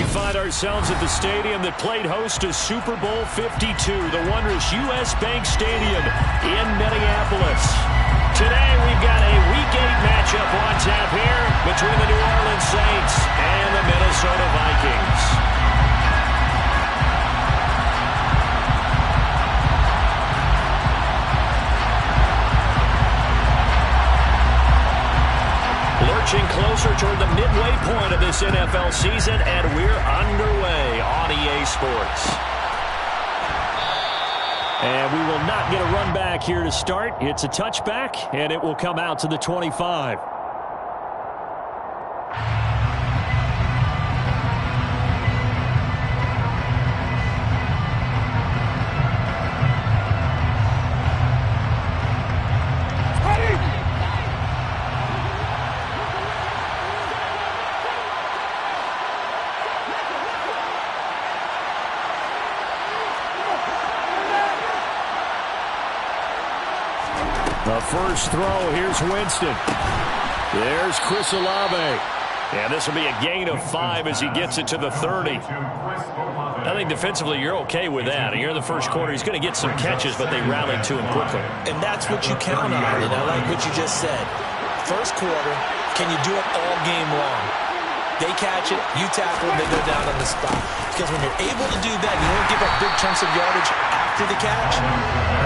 find ourselves at the stadium that played host to Super Bowl 52, the wondrous U.S. Bank Stadium in Minneapolis. Today we've got a Week 8 matchup on tap here between the New Orleans Saints and the Minnesota Vikings. Lurching closer toward the midway point of this NFL season, and we're underway on EA Sports. And we will not get a run back here to start. It's a touchback, and it will come out to the 25. The first throw, here's Winston. There's Chris Olave. And this will be a gain of 5 as he gets it to the 30. I think defensively you're okay with that. And you're in the first quarter. He's going to get some catches, but they rallied to him quickly. And that's what you count on. And I like what you just said. First quarter, can you do it all game long? They catch it, you tackle, they go down on the spot. Because when you're able to do that, you don't give up big chunks of yardage after the catch.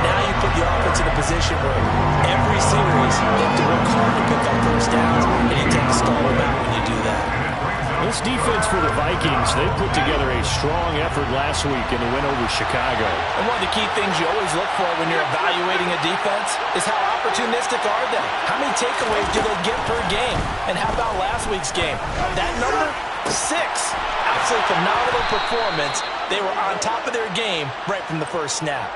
Now you put the offense in a position where every series they have to work hard to pick up first downs, and you tend to stall them out when you do that. This defense for the Vikings, they put together a strong effort last week in the win over Chicago. And one of the key things you always look for when you're evaluating a defense is how opportunistic are they? How many takeaways do they get per game? And how about last week's game? That number, 6. Absolutely phenomenal performance. They were on top of their game right from the first snap.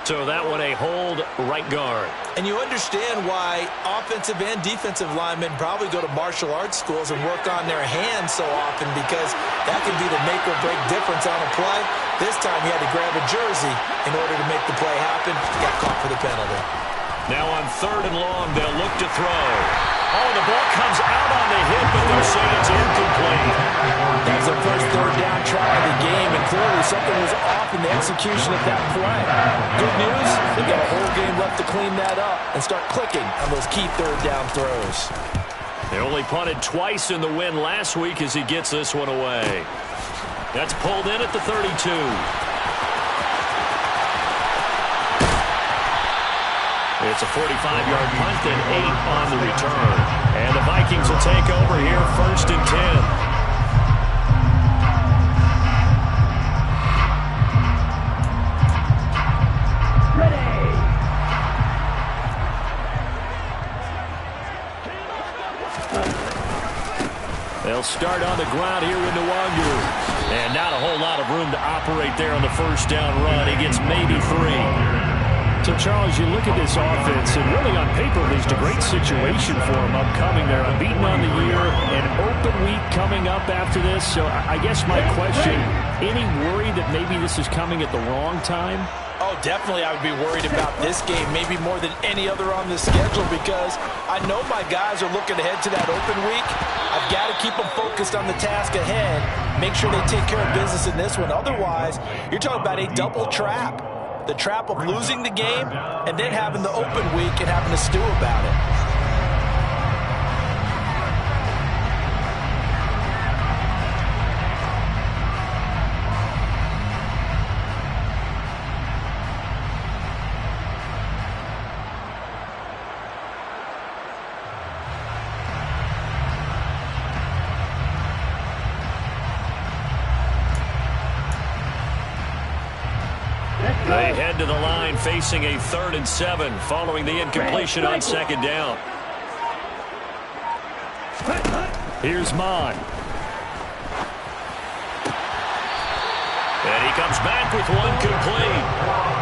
So that one a hold right guard. And you understand why offensive and defensive linemen probably go to martial arts schools and work on their hands so often, because that can be the make or break difference on a play. This time he had to grab a jersey in order to make the play happen. Got caught for the penalty. Now on 3rd and long, they'll look to throw. Oh, the ball comes out on the hit, but they're saying it's incomplete. That's the first 3rd down try of the game, and clearly something was off in the execution of that play. Good news, they've got a whole game left to clean that up and start clicking on those key 3rd down throws. They only punted twice in the win last week as he gets this one away. That's pulled in at the 32. It's a 45-yard punt and 8 on the return. And the Vikings will take over here 1st and 10. They'll start on the ground here with Nwangu. And not a whole lot of room to operate there on the first down run. He gets maybe 3. So, Charles, you look at this offense, and really on paper, there's a great situation for them upcoming. They're unbeaten on the year, an open week coming up after this. So I guess my question, any worry that maybe this is coming at the wrong time? Oh, definitely I would be worried about this game, maybe more than any other on the schedule, because I know my guys are looking ahead to that open week. I've got to keep them focused on the task ahead, make sure they take care of business in this one. Otherwise, you're talking about a double trap. The trap of losing the game and then having the open week and having to stew about it. They head to the line facing a 3rd and 7 following the incompletion on 2nd down. Here's Mon. And he comes back with one complete.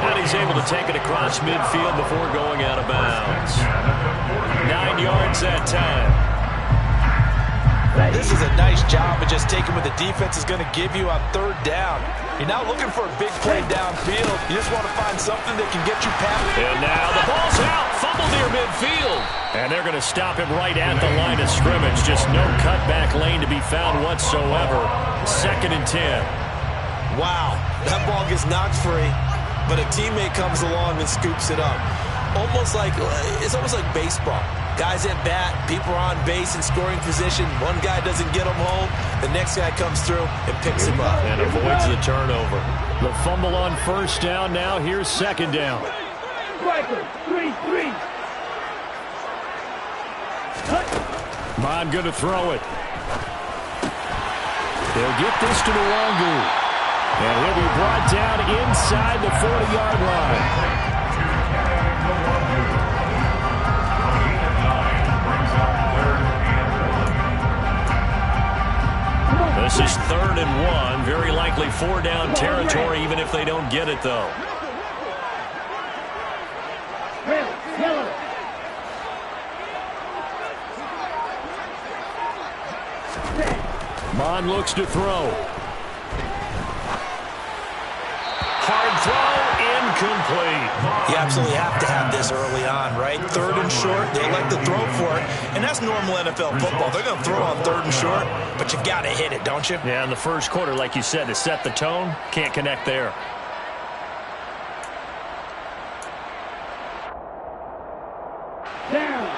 And he's able to take it across midfield before going out of bounds. 9 yards that time. This is a nice job of just taking what the defense is going to give you on third down. You're not looking for a big play downfield. You just want to find something that can get you past. And now the ball's out. Fumble near midfield. And they're going to stop him right at the line of scrimmage. Just no cutback lane to be found whatsoever. 2nd and 10. Wow, that ball gets knocked free, but a teammate comes along and scoops it up. It's almost like baseball. Guys at bat, people are on base in scoring position. One guy doesn't get him home. The next guy comes through and picks him up. And avoids the turnover. The fumble on 1st down. Now here's 2nd down. Striker, 3-3. Mon going to throw it. They'll get this to Nwangu. And he'll be brought down inside the 40-yard line. This is 3rd and 1. Very likely 4-down territory, even if they don't get it, though. Mon looks to throw. Hard throw, incomplete. You absolutely have to have this early on, right? 3rd and short, they elect to throw for it, and that's normal NFL football. They're going to throw on 3rd and short, but you got to hit it, don't you? Yeah, in the first quarter, like you said, to set the tone, can't connect there. Down.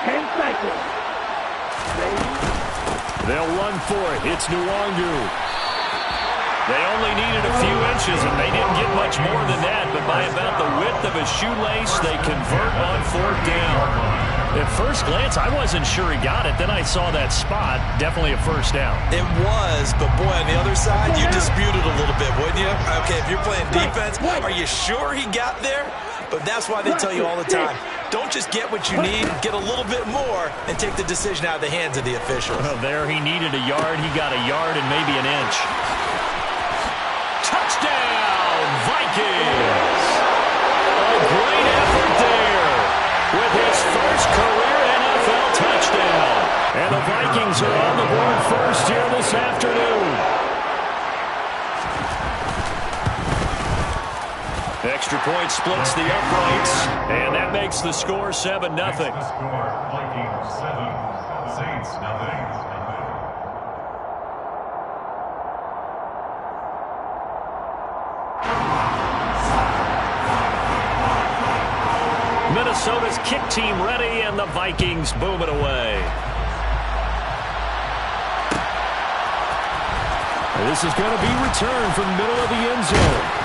10 seconds. They'll run for it. It's Nwangu. They only needed a few inches, and they didn't get much more than that. But by about the width of a shoelace, they convert on 4th down. At first glance, I wasn't sure he got it. Then I saw that spot. Definitely a 1st down. It was, but boy, on the other side, you disputed a little bit, wouldn't you? Okay, if you're playing defense, are you sure he got there? But that's why they tell you all the time, don't just get what you need, get a little bit more, and take the decision out of the hands of the officials. Well, there he needed a yard. He got a yard and maybe an inch. Touchdown, Vikings! A great effort there with his first career NFL touchdown. And the Vikings are on the board first here this afternoon. Extra point splits the uprights, and that makes the score 7-0. Vikings 7, Saints nothing. Minnesota's kick team ready, and the Vikings boom it away. This is going to be returned from the middle of the end zone.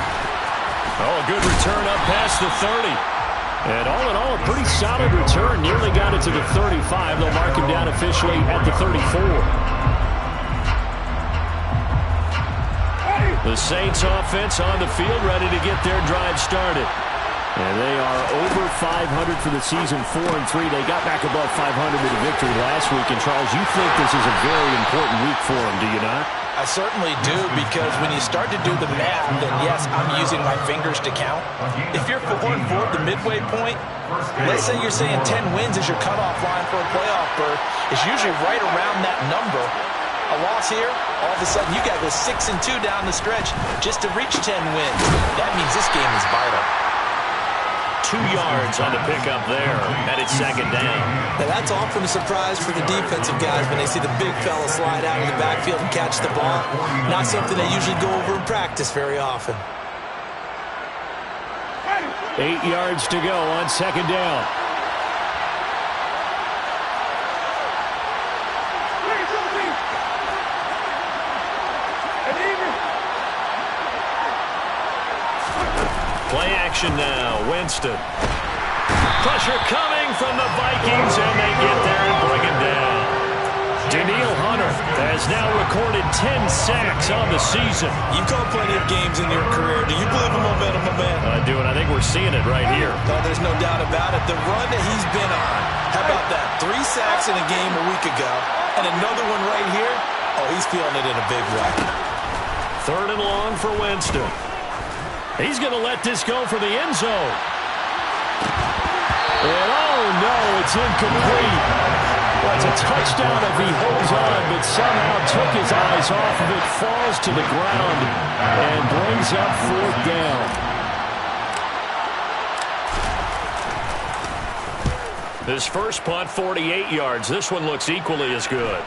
Oh, a good return up past the 30. And all in all, a pretty solid return. Nearly got it to the 35. They'll mark him down officially at the 34. The Saints offense on the field, ready to get their drive started. And they are over 500 for the season, 4-3. They got back above 500 with a victory last week. And, Charles, you think this is a very important week for them, do you not? I certainly do, because when you start to do the math, then yes, I'm using my fingers to count. If you're 4-4 at the midway point, let's say you're saying 10 wins is your cutoff line for a playoff berth. It's usually right around that number. A loss here, all of a sudden you got to go 6-2 down the stretch just to reach 10 wins. That means this game is vital. 2 yards on the pickup there, and it's 2nd down. Now that's often a surprise for the defensive guys when they see the big fella slide out of the backfield and catch the ball. Not something they usually go over in practice very often. 8 yards to go on 2nd down. Play action now. Winston. Pressure coming from the Vikings, and they get there and bring him down. Danielle Hunter has now recorded 10 sacks on the season. You've called plenty of games in your career. Do you believe in momentum, my man? I do, and I think we're seeing it right here. No, there's no doubt about it. The run that he's been on, how about that? 3 sacks in a game a week ago, and another one right here. Oh, he's feeling it in a big way. 3rd and long for Winston. He's going to let this go for the end zone. And oh no, it's incomplete. Well, it's a touchdown if he holds on, but somehow took his eyes off of it, falls to the ground, and brings up 4th down. His first punt, 48 yards. This one looks equally as good.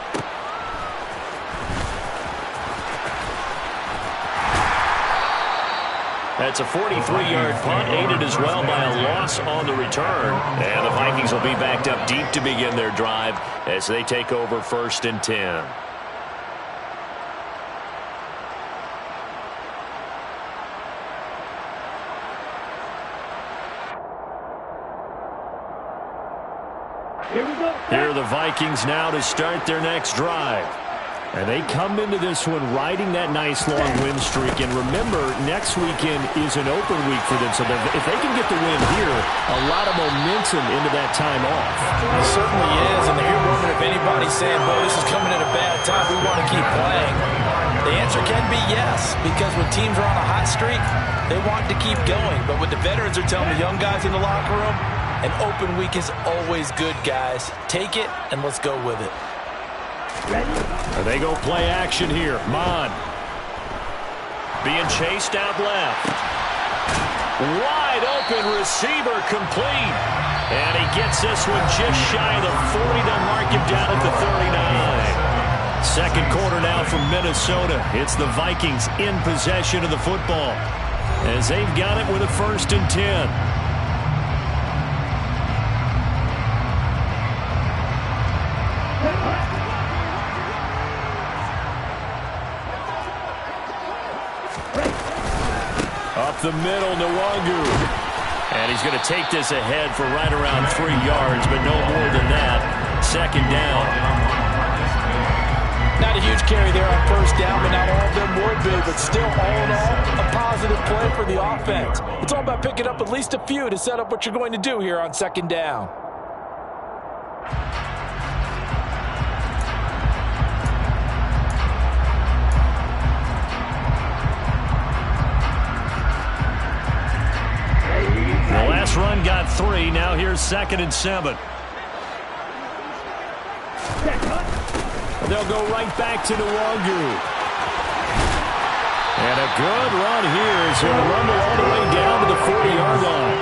That's a 43-yard punt, aided as well by a loss on the return. And the Vikings will be backed up deep to begin their drive as they take over 1st and 10. Here are the Vikings now to start their next drive. And they come into this one riding that nice long win streak. And remember, next weekend is an open week for them. So if they can get the win here, a lot of momentum into that time off. It certainly is. And you're wondering if anybody's saying, boy, this is coming at a bad time, we want to keep playing. The answer can be yes, because when teams are on a hot streak, they want to keep going. But what the veterans are telling the young guys in the locker room, an open week is always good, guys. Take it, and let's go with it. They go play action here. Mon being chased out left. Wide open receiver complete. And he gets this one just shy of the 40. They'll mark him down at the 39. Second quarter now from Minnesota. It's the Vikings in possession of the football as they've got it with a 1st and 10. Up the middle, Nwangu. And he's going to take this ahead for right around 3 yards, but no more than that. 2nd down. Not a huge carry there on 1st down, but not all of them would be. But still, all in all, a positive play for the offense. It's all about picking up at least a few to set up what you're going to do here on 2nd down. The last run got 3. Now here's 2nd and 7. They'll go right back to Nwangu. And a good run here as he'll rumble all the way down to the 40-yard line.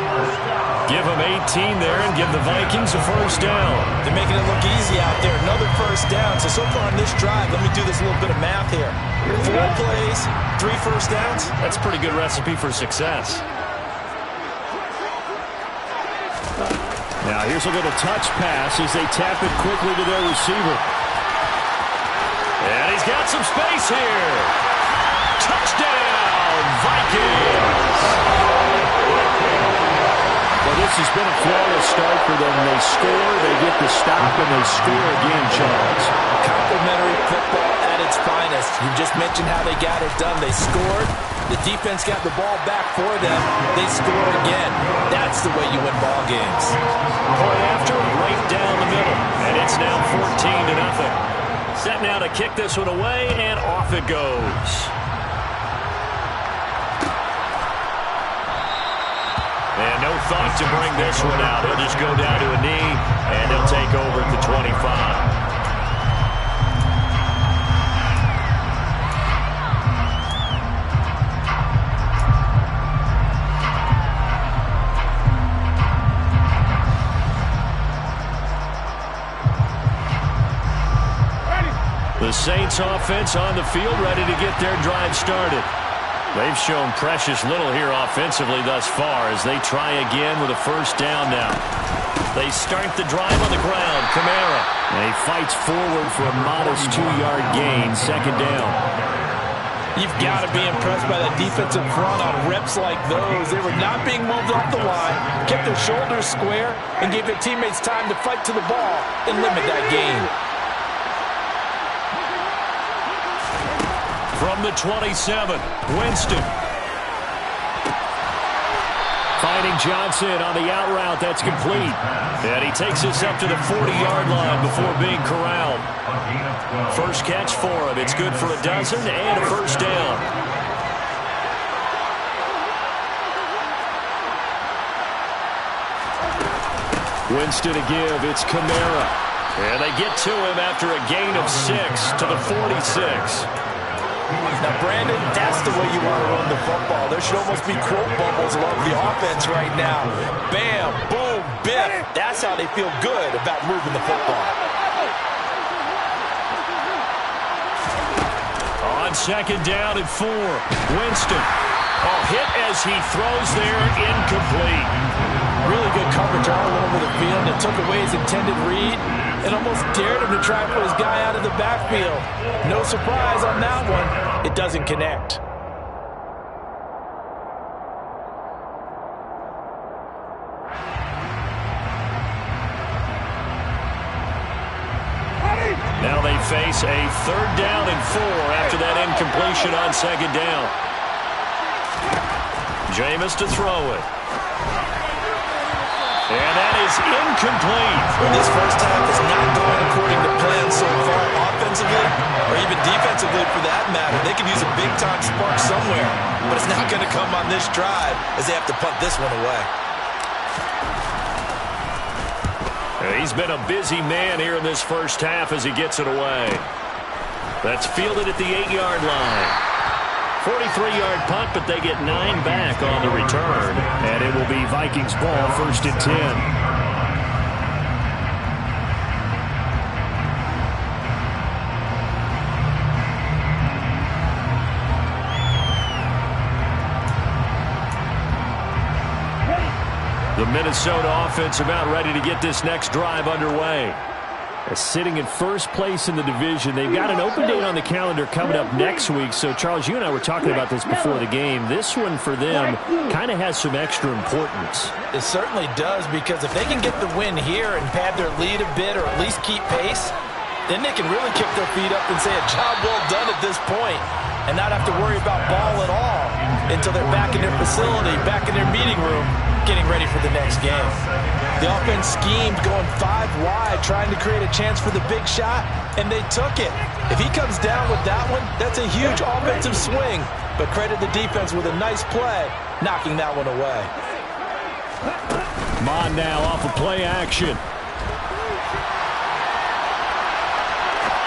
Give them 18 there and give the Vikings a 1st down. They're making it look easy out there. Another 1st down. So far on this drive, let me do this little bit of math here. 4 plays, 3 1st downs. That's a pretty good recipe for success. Now here's a little touch pass as they tap it quickly to their receiver. And he's got some space here. Touchdown, Vikings! Well, this has been a flawless start for them. They score, they get the stop, and they score again, Charles. Complimentary football at its finest. You just mentioned how they got it done. They scored. The defense got the ball back for them. They score again. That's the way you win ball games. Point after, right down the middle. And it's now 14-0. Set now to kick this one away, and off it goes. And no thought to bring this one out. He'll just go down to a knee, and they'll take over at the 25. The Saints offense on the field, ready to get their drive started. They've shown precious little here offensively thus far as they try again with a 1st down now. They start the drive on the ground. Kamara. And he fights forward for a modest 2-yard gain. 2nd down. You've got to be impressed by that defensive front on reps like those. They were not being moved off the line, kept their shoulders square, and gave their teammates time to fight to the ball and limit that gain. From the 27, Winston. Finding Johnson on the out route. That's complete. And he takes this up to the 40-yard line before being corralled. First catch for him. It's good for a dozen and a 1st down. Winston to give. It's Kamara. And they get to him after a gain of 6 to the 46. Now, Brandon, that's the way you want to run the football. There should almost be quote bubbles along the offense right now. Bam, boom, biff. That's how they feel good about moving the football. On second down and 4, Winston. Oh, hit as he throws there, incomplete. Really good coverage all over the field. It took away his intended read and almost dared him to try and put his guy out of the backfield. No surprise on that one. It doesn't connect. Now they face a 3rd down and 4 after that incompletion on second down. Jameis to throw it. And that is incomplete. Well, this first half is not going according to plan so far offensively or even defensively for that matter. They could use a big-time spark somewhere, but it's not going to come on this drive as they have to punt this one away. He's been a busy man here in this first half as he gets it away. That's fielded at the 8-yard line. 43-yard punt, but they get 9 back on the return. And it will be Vikings ball, 1st and 10. The Minnesota offense about ready to get this next drive underway. Sitting in first place in the division. They've got an open date on the calendar coming up next week. So, Charles, you and I were talking about this before the game. This one for them kind of has some extra importance. It certainly does, because if they can get the win here and pad their lead a bit or at least keep pace, then they can really kick their feet up and say a job well done at this point and not have to worry about ball at all until they're back in their facility, back in their meeting room, getting ready for the next game. The offense schemed going 5 wide, trying to create a chance for the big shot, and they took it. If he comes down with that one, that's a huge offensive swing. But credit the defense with a nice play, knocking that one away. Mon now off of play action.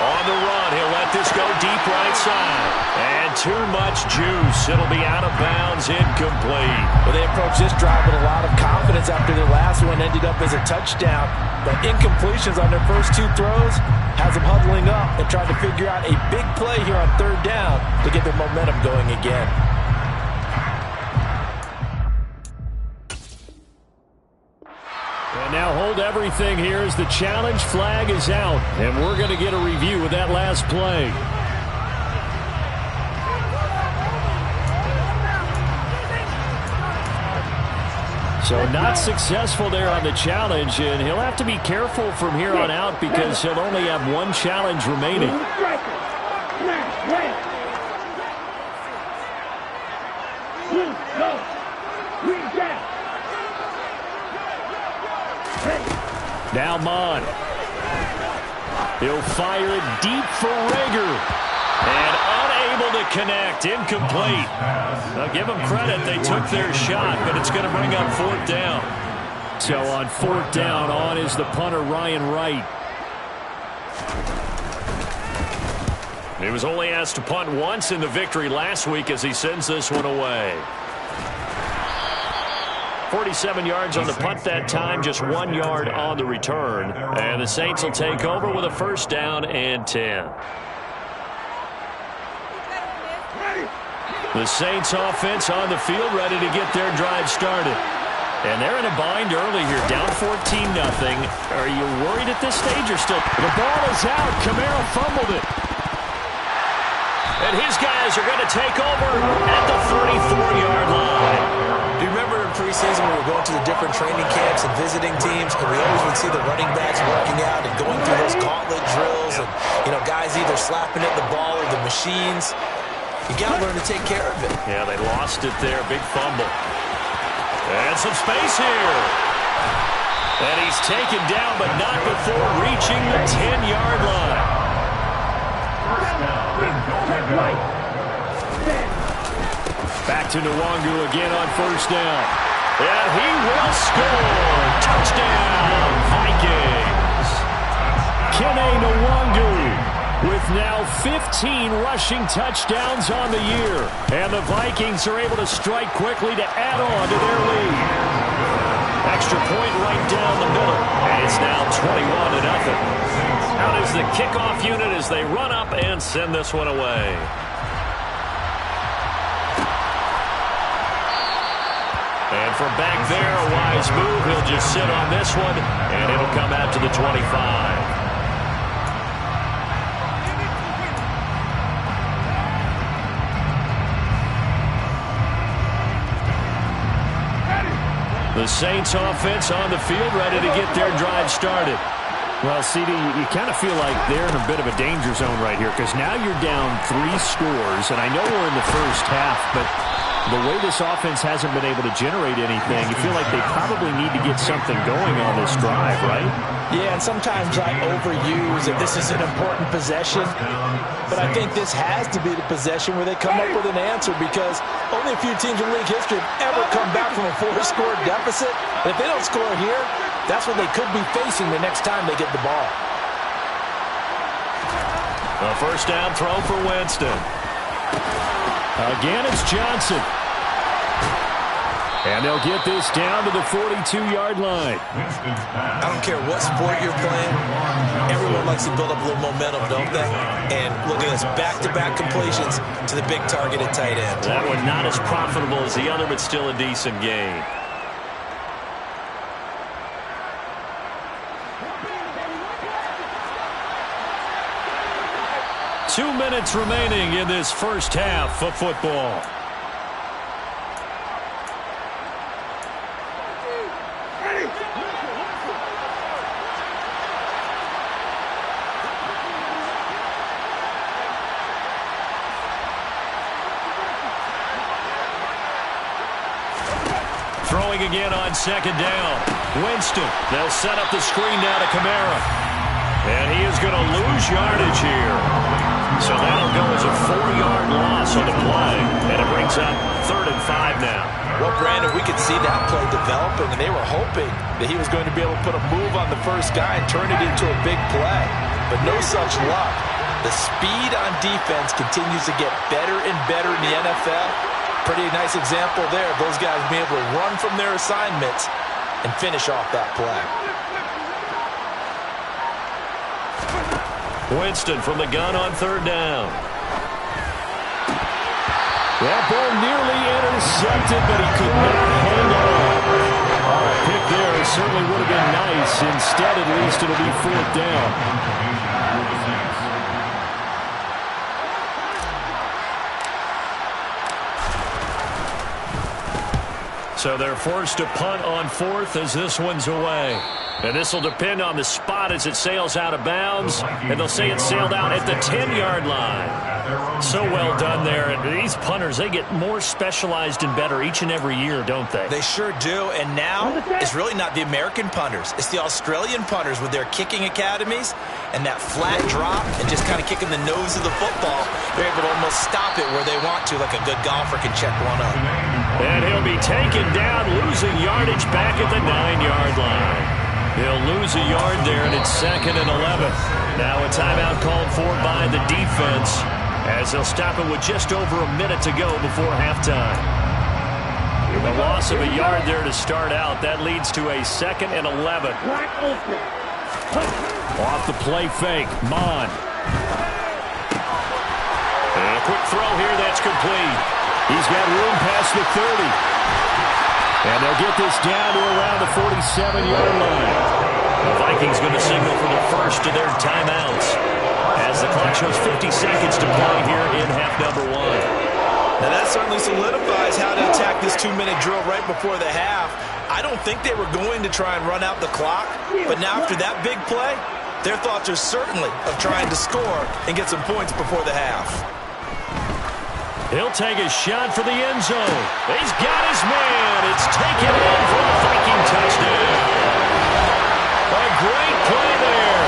On the run, he'll let this go deep right side. And too much juice. It'll be out of bounds, incomplete. Well, they approached this drive with a lot of confidence after their last one ended up as a touchdown. But incompletions on their first 2 throws has them huddling up and trying to figure out a big play here on 3rd down to get their momentum going again. And now hold everything here as the challenge flag is out. And we're going to get a review of that last play. So not successful there on the challenge, and he'll have to be careful from here on out because he'll only have 1 challenge remaining. Now Mon. He'll fire it deep for Rager. And unable to connect. Incomplete. Now give them credit. They took their shot, but it's going to bring up 4th down. So on 4th down, on is the punter, Ryan Wright. He was only asked to punt once in the victory last week as he sends this one away. 47 yards on the punt that time, just 1 yard on the return. And the Saints will take over with a 1st down and 10. The Saints offense on the field ready to get their drive started. And they're in a bind early here, down 14-0. Are you worried at this stage or still? The ball is out. Kamara fumbled it. And his guys are going to take over at the 34-yard line. Do you remember in preseason we were going to the different training camps and visiting teams, and we always would see the running backs working out and going through those gauntlet drills and, guys either slapping at the ball or the machines. You got to learn to take care of it. Yeah, they lost it there. Big fumble. And some space here. And he's taken down, but not before reaching the 10-yard line. Back to Nwangu again on 1st down. And he will score. Touchdown, Vikings. Kene Nwangwu with now 15 rushing touchdowns on the year. And the Vikings are able to strike quickly to add on to their lead. Extra point right down the middle. And it's now 21-0. Out is the kickoff unit as they run up and send this one away. And from back there, a wise move. He'll just sit on this one, and it'll come out to the 25. The Saints offense on the field, ready to get their drive started. Well, CD, you kind of feel like they're in a bit of a danger zone right here because now you're down 3 scores, and I know we're in the first half, but the way this offense hasn't been able to generate anything, you feel like they probably need to get something going on this drive, right? Yeah, and sometimes I overuse that this is an important possession, but I think this has to be the possession where they come up with an answer because only a few teams in league history have ever come back from a 4-score deficit. And if they don't score here, that's what they could be facing the next time they get the ball. A first down throw for Winston. Again, it's Johnson. And they'll get this down to the 42-yard line. I don't care what sport you're playing. Everyone likes to build up a little momentum, don't they? And look at this, back-to-back completions to the big target at tight end. That one not as profitable as the other, but still a decent gain. Two minutes remaining in this first half of football. Throwing again on second down. Winston. They'll set up the screen now to Kamara. And he is going to lose yardage here. So that'll go as a 4-yard loss on the play. And it brings up 3rd and 5 now. Well, Brandon, we could see that play developing, and they were hoping that he was going to be able to put a move on the first guy and turn it into a big play. But no such luck. The speed on defense continues to get better and better in the NFL. Pretty nice example there of those guys being able to run from their assignments and finish off that play. Winston from the gun on 3rd down. That ball nearly intercepted, but he could not hang on. A pick there certainly would have been nice. Instead, at least, it'll be 4th down. So they're forced to punt on 4th as this one's away. And this will depend on the spot as it sails out of bounds. And they'll say it sailed out at the 10-yard line. So well done there. And these punters, they get more specialized and better each and every year, don't they? They sure do. And now it's really not the American punters. It's the Australian punters with their kicking academies and that flat drop and just kind of kicking the nose of the football. They're able to almost stop it where they want to, like a good golfer can check one up. And he'll be taken down, losing yardage back at the 9-yard line. He'll lose a yard there, and it's 2nd and 11. Now a timeout called for by the defense as they'll stop it with just over a minute to go before halftime. With a loss of a yard there to start out, that leads to a 2nd and 11. Off the play fake, Mon. And a quick throw here, that's complete. He's got room past the 30. And they'll get this down to around the 47-yard line. The Vikings going to signal for the first of their timeouts as the clock shows 50 seconds to play here in half number 1. Now that certainly solidifies how to attack this 2-minute drill right before the half. I don't think they were going to try and run out the clock, but now after that big play, their thoughts are certainly of trying to score and get some points before the half. He'll take a shot for the end zone. He's got his man. It's taken in for a Viking touchdown. A great play there.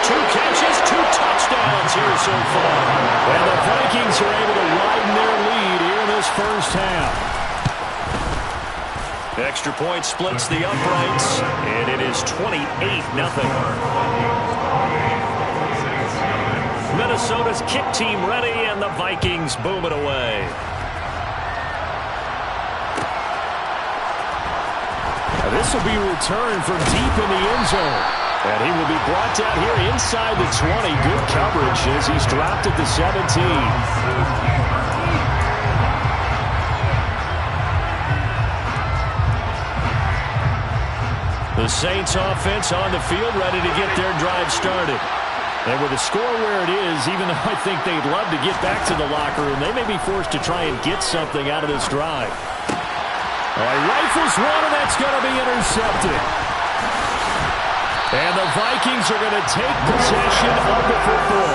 2 catches, 2 touchdowns here so far. And the Vikings are able to widen their lead here in this first half. Extra point splits the uprights, and it is 28-0. Minnesota's kick team ready, and the Vikings boom it away. This will be returned from deep in the end zone. And he will be brought down here inside the 20. Good coverage as he's dropped at the 17. The Saints offense on the field ready to get their drive started. And with the score where it is, even though I think they'd love to get back to the locker room, they may be forced to try and get something out of this drive. Rifles one, and that's going to be intercepted. And the Vikings are going to take possession of the football.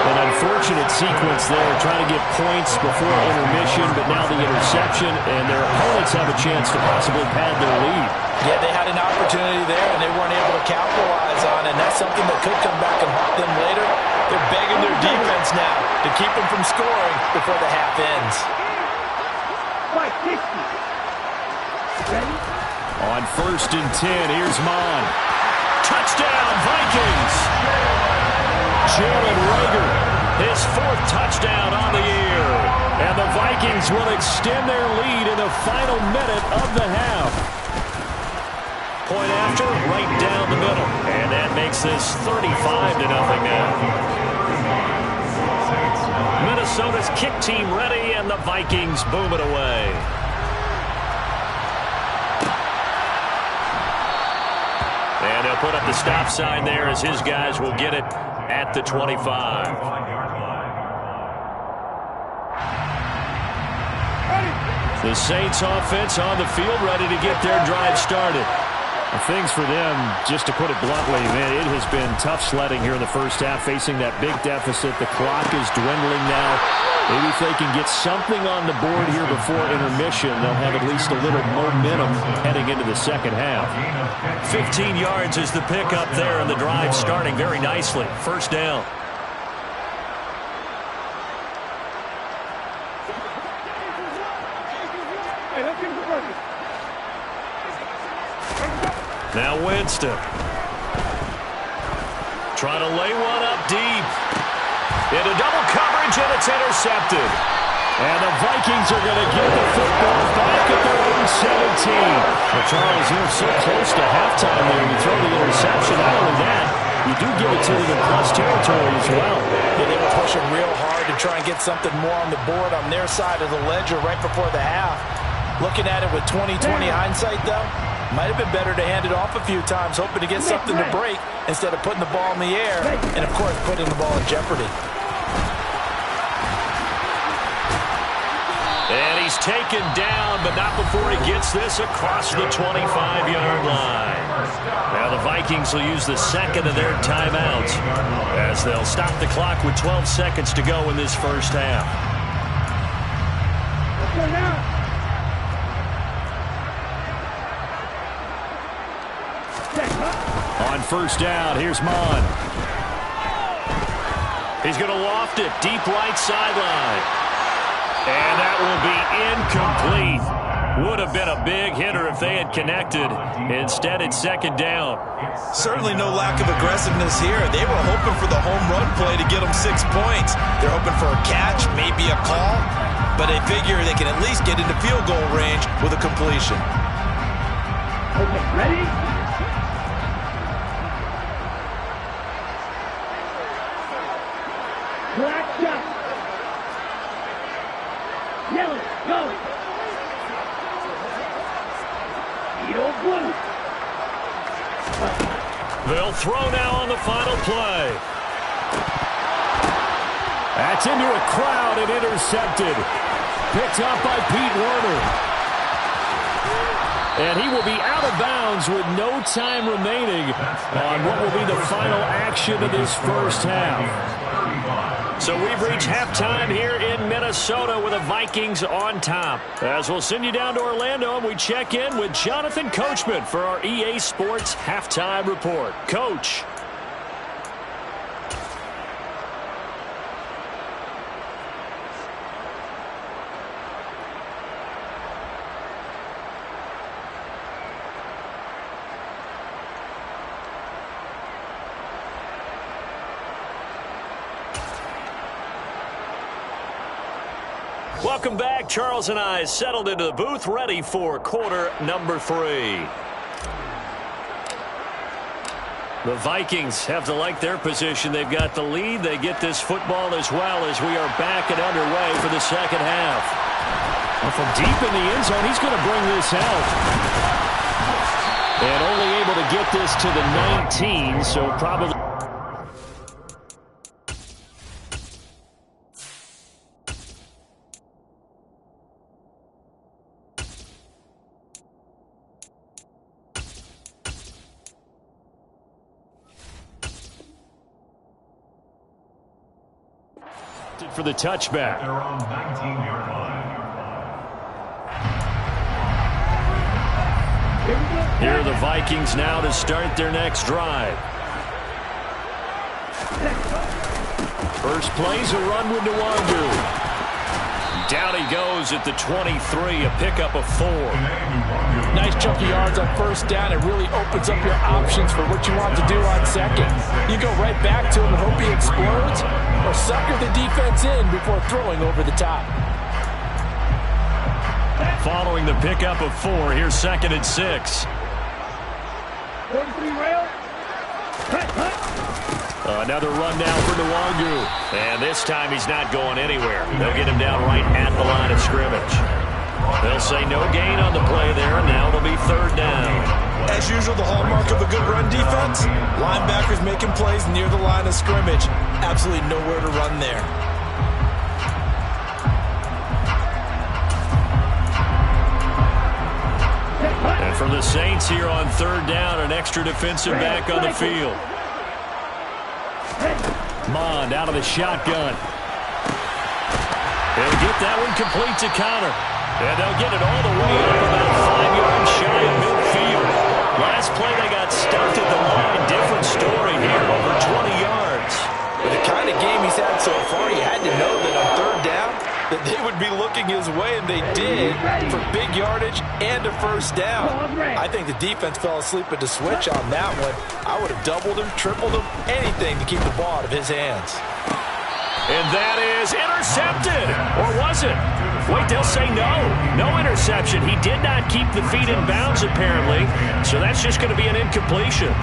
An unfortunate sequence there, trying to get points before intermission, but now the interception, and their opponents have a chance to possibly pad their lead. Yeah, they had an opportunity there, and they weren't able to capitalize on it, and that's something that could come back and haunt them later. They're begging their defense now to keep them from scoring before the half ends. 560. Ready? On 1st and 10, here's Mon. Touchdown, Vikings! Jalen Reagor, his 4th touchdown on the year. And the Vikings will extend their lead in the final minute of the half. Point after, right down the middle. And that makes this 35-0 now. Minnesota's kick team ready, and the Vikings boom it away. And they'll put up the stop sign there as his guys will get it at the 25. The Saints offense on the field ready to get their drive started. Things for them, just to put it bluntly, man, it has been tough sledding here in the first half, facing that big deficit. The clock is dwindling now. Maybe if they can get something on the board here before intermission, they'll have at least a little momentum heading into the second half. 15 yards is the pickup there, and the drive starting very nicely. First down. Hey, let's get the first. Now Winston. Trying to lay one up deep. Into double coverage, and it's intercepted. And the Vikings are going to get the football back at their own 17. Well, Charles, you're so close to halftime there. You throw the interception. Not only that, you do give it to them in plus territory as well. Yeah, they were pushing real hard to try and get something more on the board on their side of the ledger right before the half. Looking at it with 20/20 hindsight, though, might have been better to hand it off a few times, hoping to get something to break instead of putting the ball in the air and, of course, putting the ball in jeopardy. And he's taken down, but not before he gets this across the 25-yard line. Now the Vikings will use the second of their timeouts as they'll stop the clock with 12 seconds to go in this first half. Let's go now. On first down, here's Mon. He's going to loft it deep right sideline. And that will be incomplete. Would have been a big hitter if they had connected. Instead, it's second down. Certainly no lack of aggressiveness here. They were hoping for the home run play to get them 6 points. They're hoping for a catch, maybe a call, but they figure they can at least get into field goal range with a completion. Okay, ready? Black shot. Yellow, go. Yellow blue. They'll throw now on the final play. That's into a crowd and intercepted. Picked up by Pete Werner. And he will be out of bounds with no time remaining on what will be the final action of this first half. So we've reached halftime here in Minnesota with the Vikings on top. As we'll send you down to Orlando, and we check in with Jonathan Coachman for our EA Sports Halftime Report. Coach. Welcome back. Charles and I settled into the booth, ready for quarter number 3. The Vikings have to like their position. They've got the lead. They get this football as well as we are back and underway for the second half. Well, from deep in the end zone, he's going to bring this out. And only able to get this to the 19, so probably... for the touchback. They're on 19-yard line. Here are the Vikings now to start their next drive. First play's a run with Nwangu. Down he goes at the 23, a pickup of 4. Nice chunk of yards on first down. It really opens up your options for what you want to do on second. You go right back to him and hope he explodes, or sucker the defense in before throwing over the top. Following the pickup of 4, here's 2nd and 6. 43 rail. Another run down for Nwangu. And this time he's not going anywhere. They'll get him down right at the line of scrimmage. They'll say no gain on the play there, and now it'll be 3rd down. As usual, the hallmark of a good run defense, linebackers making plays near the line of scrimmage. Absolutely nowhere to run there. And from the Saints here on 3rd down, an extra defensive back on the field. Mond out of the shotgun. They'll get that one complete to Connor. And they'll get it all the way up about 5 yards shy of midfield. Last play they got stuffed at the line. Different story here, over 20 yards. With the kind of game he's had so far, you had to know that on 3rd down that they would be looking his way, and they did, for big yardage and a first down. I think the defense fell asleep at the switch on that one. I would have doubled him, tripled him, anything to keep the ball out of his hands. And that is intercepted. Or was it? Wait, they'll say no. No interception. He did not keep the feet in bounds, apparently. So that's just going to be an incompletion.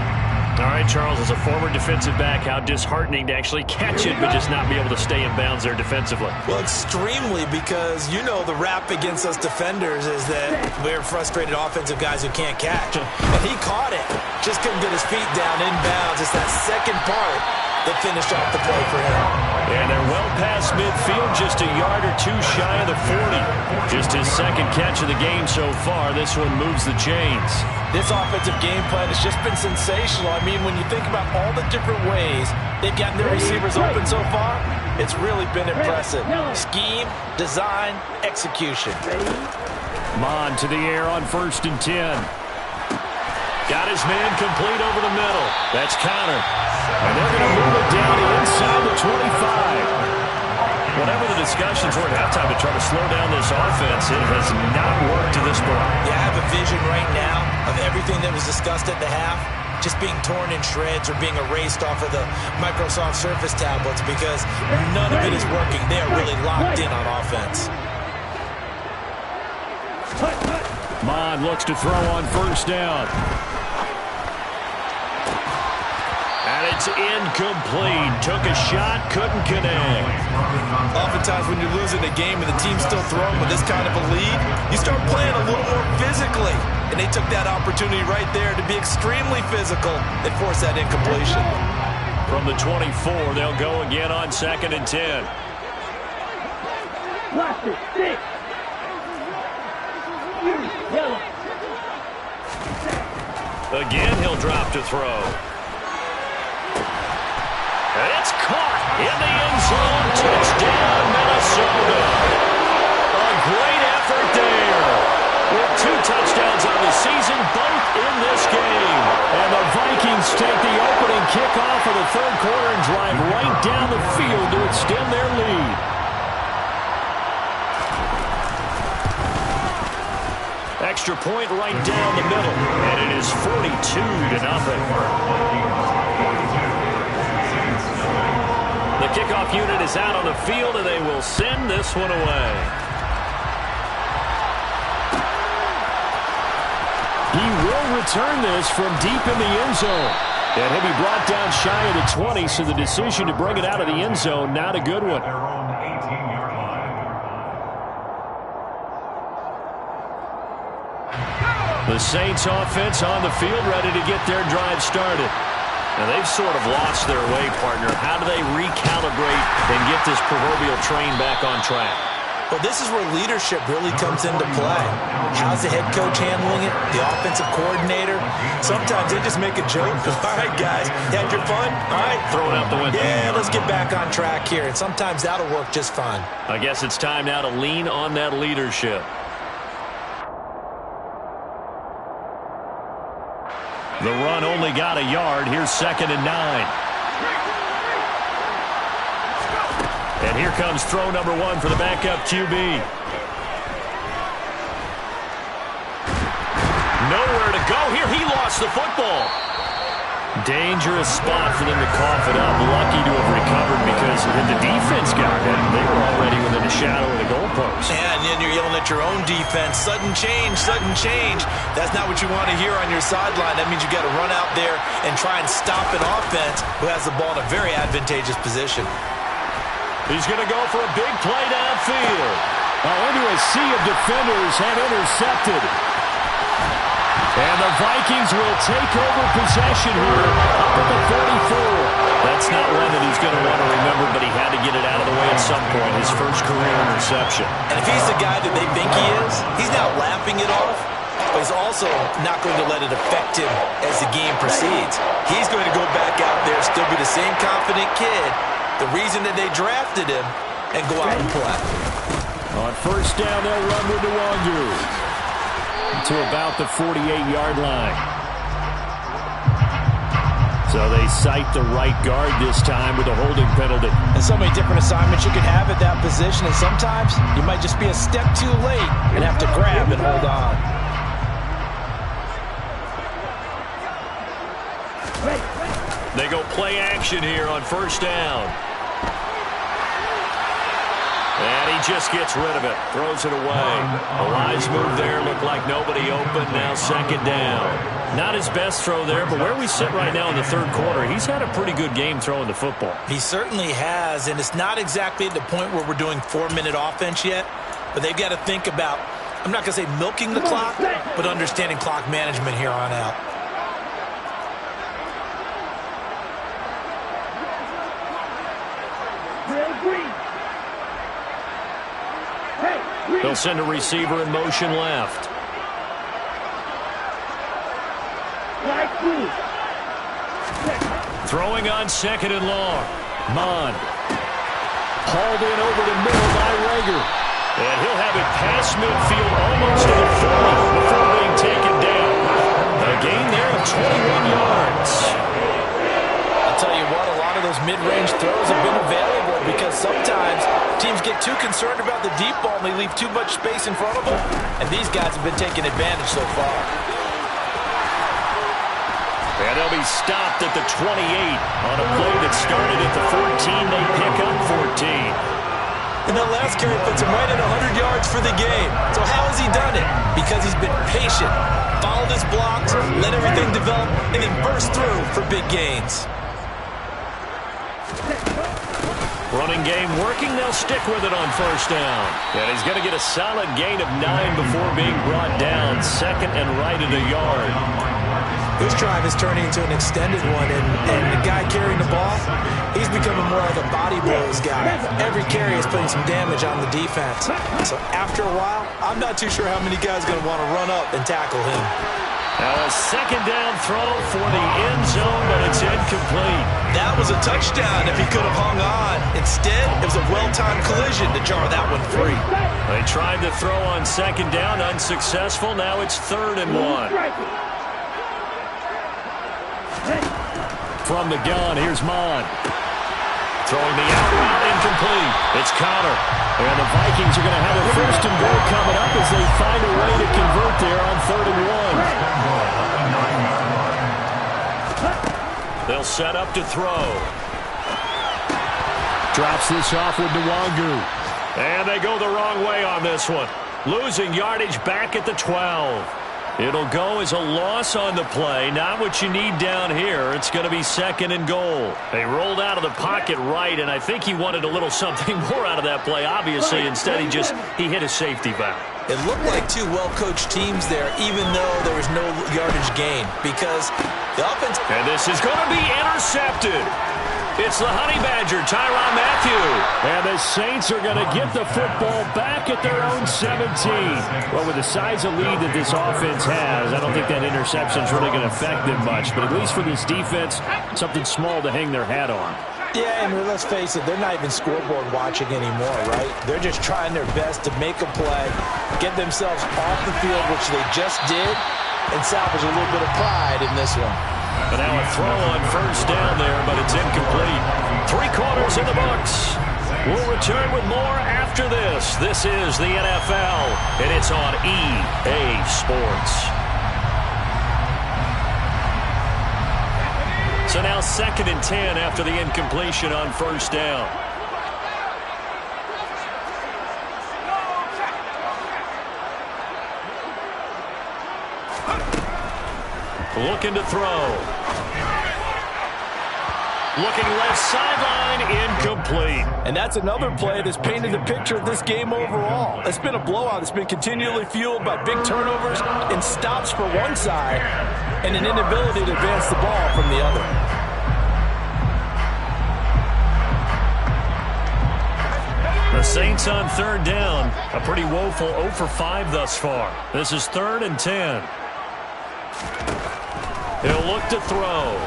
All right, Charles, as a former defensive back, how disheartening to actually catch it but just not be able to stay in bounds there defensively. Well, extremely, because you know the rap against us defenders is that we're frustrated offensive guys who can't catch. And he caught it. Just couldn't get his feet down in bounds. It's that second part that finished off the play for him. And they're well past midfield, just a yard or 2 shy of the 40. Just his 2nd catch of the game so far. This one moves the chains. This offensive game plan has just been sensational. I mean, when you think about all the different ways they've gotten their receivers open so far, it's really been impressive. Scheme, design, execution. Mond to the air on 1st and 10. Got his man complete over the middle. That's Connor. And they're going to move it down inside the 25. Whatever the discussions were at halftime to try to slow down this offense, it has not worked to this point. Yeah, I have a vision right now of everything that was discussed at the half just being torn in shreds or being erased off of the Microsoft Surface tablets because none of it is working. They are really locked in on offense. Mond looks to throw on 1st down. And it's incomplete. Took a shot, couldn't connect. Oftentimes when you're losing a game and the team's still throwing with this kind of a lead, you start playing a little more physically. And they took that opportunity right there to be extremely physical and force that incompletion. From the 24, they'll go again on 2nd and 10. Plastic, 6. Yellow. Again, he'll drop to throw. And it's caught in the end zone. Touchdown, Minnesota. A great effort there. With 2 touchdowns on the season, both in this game. And the Vikings take the opening kickoff of the 3rd quarter and drive right down the field to extend their lead. Extra point right down the middle. And it is 42-0. The kickoff unit is out on the field, and they will send this one away. He will return this from deep in the end zone. And he'll be brought down shy of the 20, so the decision to bring it out of the end zone, not a good one. Their own 18-yard line. The Saints offense on the field, ready to get their drive started. Now they've sort of lost their way, partner. How do they recalibrate and get this proverbial train back on track? Well, this is where leadership really comes into play. How's the head coach handling it? The offensive coordinator? Sometimes they just make a joke. All right, guys, you had your fun? All right. Throw it out the window. Yeah, let's get back on track here. And sometimes that'll work just fine. I guess it's time now to lean on that leadership. The run only got a yard. Here's 2nd and 9. And here comes throw number 1 for the backup QB. Nowhere to go here. He lost the football. Dangerous spot for them to cough it up. Lucky to have recovered because when the defense got him, they were already within the shadow of the goalpost. Yeah, and then you're yelling at your own defense. Sudden change, sudden change. That's not what you want to hear on your sideline. That means you got to run out there and try and stop an offense who has the ball in a very advantageous position. He's going to go for a big play downfield. Into a sea of defenders and intercepted. And the Vikings will take over possession here up at the 44. That's not one that he's going to want to remember, but he had to get it out of the way at some point. His first career interception. And if he's the guy that they think he is, he's now laughing it off. But he's also not going to let it affect him as the game proceeds. He's going to go back out there, still be the same confident kid, the reason that they drafted him, and go out and play. On first down, they'll run with Nwangu to about the 48-yard line. So they cite the right guard this time with a holding penalty. And so many different assignments you could have at that position, and sometimes you might just be a step too late and have to grab and hold on. They go play action here on first down. And he just gets rid of it. Throws it away. A wise move there. Looked like nobody open. Now 2nd down. Not his best throw there, but where we sit right now in the 3rd quarter, he's had a pretty good game throwing the football. He certainly has, and it's not exactly at the point where we're doing 4-minute offense yet, but they've got to think about, I'm not going to say milking the clock, but understanding clock management here on out. They'll send a receiver in motion left. Throwing on 2nd and long. Mond. Hauled in over the middle by Rager. And he'll have it past midfield almost to the 40 before being taken down. A gain there of 21 yards. I'll tell you what, a lot of those mid-range throws have been available because sometimes teams get too concerned about the deep ball and they leave too much space in front of them. And these guys have been taking advantage so far. And they'll be stopped at the 28 on a play that started at the 14. They pick up 14. And that last carry puts him right at 100 yards for the game. So how has he done it? Because he's been patient, followed his blocks, let everything develop, and then burst through for big gains. Running game working. They'll stick with it on first down. And he's going to get a solid gain of 9 before being brought down. 2nd and right at a yard. This drive is turning into an extended one, and the guy carrying the ball, he's becoming more like a body blows guy. Every carry is putting some damage on the defense. So after a while, I'm not too sure how many guys are going to want to run up and tackle him. Now a 2nd down throw for the end zone, but it's incomplete. That was a touchdown if he could have hung on. Instead, it was a well-timed collision to jar that one free. They tried to throw on 2nd down, unsuccessful. Now it's 3rd and 1. From the gun, here's Mond. Throwing the out route, incomplete. It's Connor. And the Vikings are going to have a 1st and goal coming up as they find a way to convert there on 3rd and 1. They'll set up to throw. Drops this off with Nwangu. And they go the wrong way on this one. Losing yardage back at the 12. It'll go as a loss on the play. Not what you need down here. It's going to be 2nd and goal. They rolled out of the pocket right, and I think he wanted a little something more out of that play. Obviously, instead he hit a safety valve. It looked like two well-coached teams there, even though there was no yardage gain, because the offense... And this is going to be intercepted. It's the Honey Badger, Tyrann Mathieu. And the Saints are going to get the football back at their own 17. Well, with the size of lead that this offense has, I don't think that interception is really going to affect them much. But at least for this defense, something small to hang their hat on. Yeah, and let's face it, they're not even scoreboard watching anymore, right? They're just trying their best to make a play, get themselves off the field, which they just did, and salvage a little bit of pride in this one. And now a throw on 1st down there, but it's incomplete. 3 quarters in the books. We'll return with more after this. This is the NFL, and it's on EA Sports. So now 2nd and 10 after the incompletion on 1st down. Looking to throw. Looking left sideline, incomplete. And that's another play that's painted the picture of this game overall. It's been a blowout. It's been continually fueled by big turnovers and stops for one side and an inability to advance the ball from the other. The Saints on 3rd down. A pretty woeful 0 for 5 thus far. This is 3rd and 10. He'll look to throw.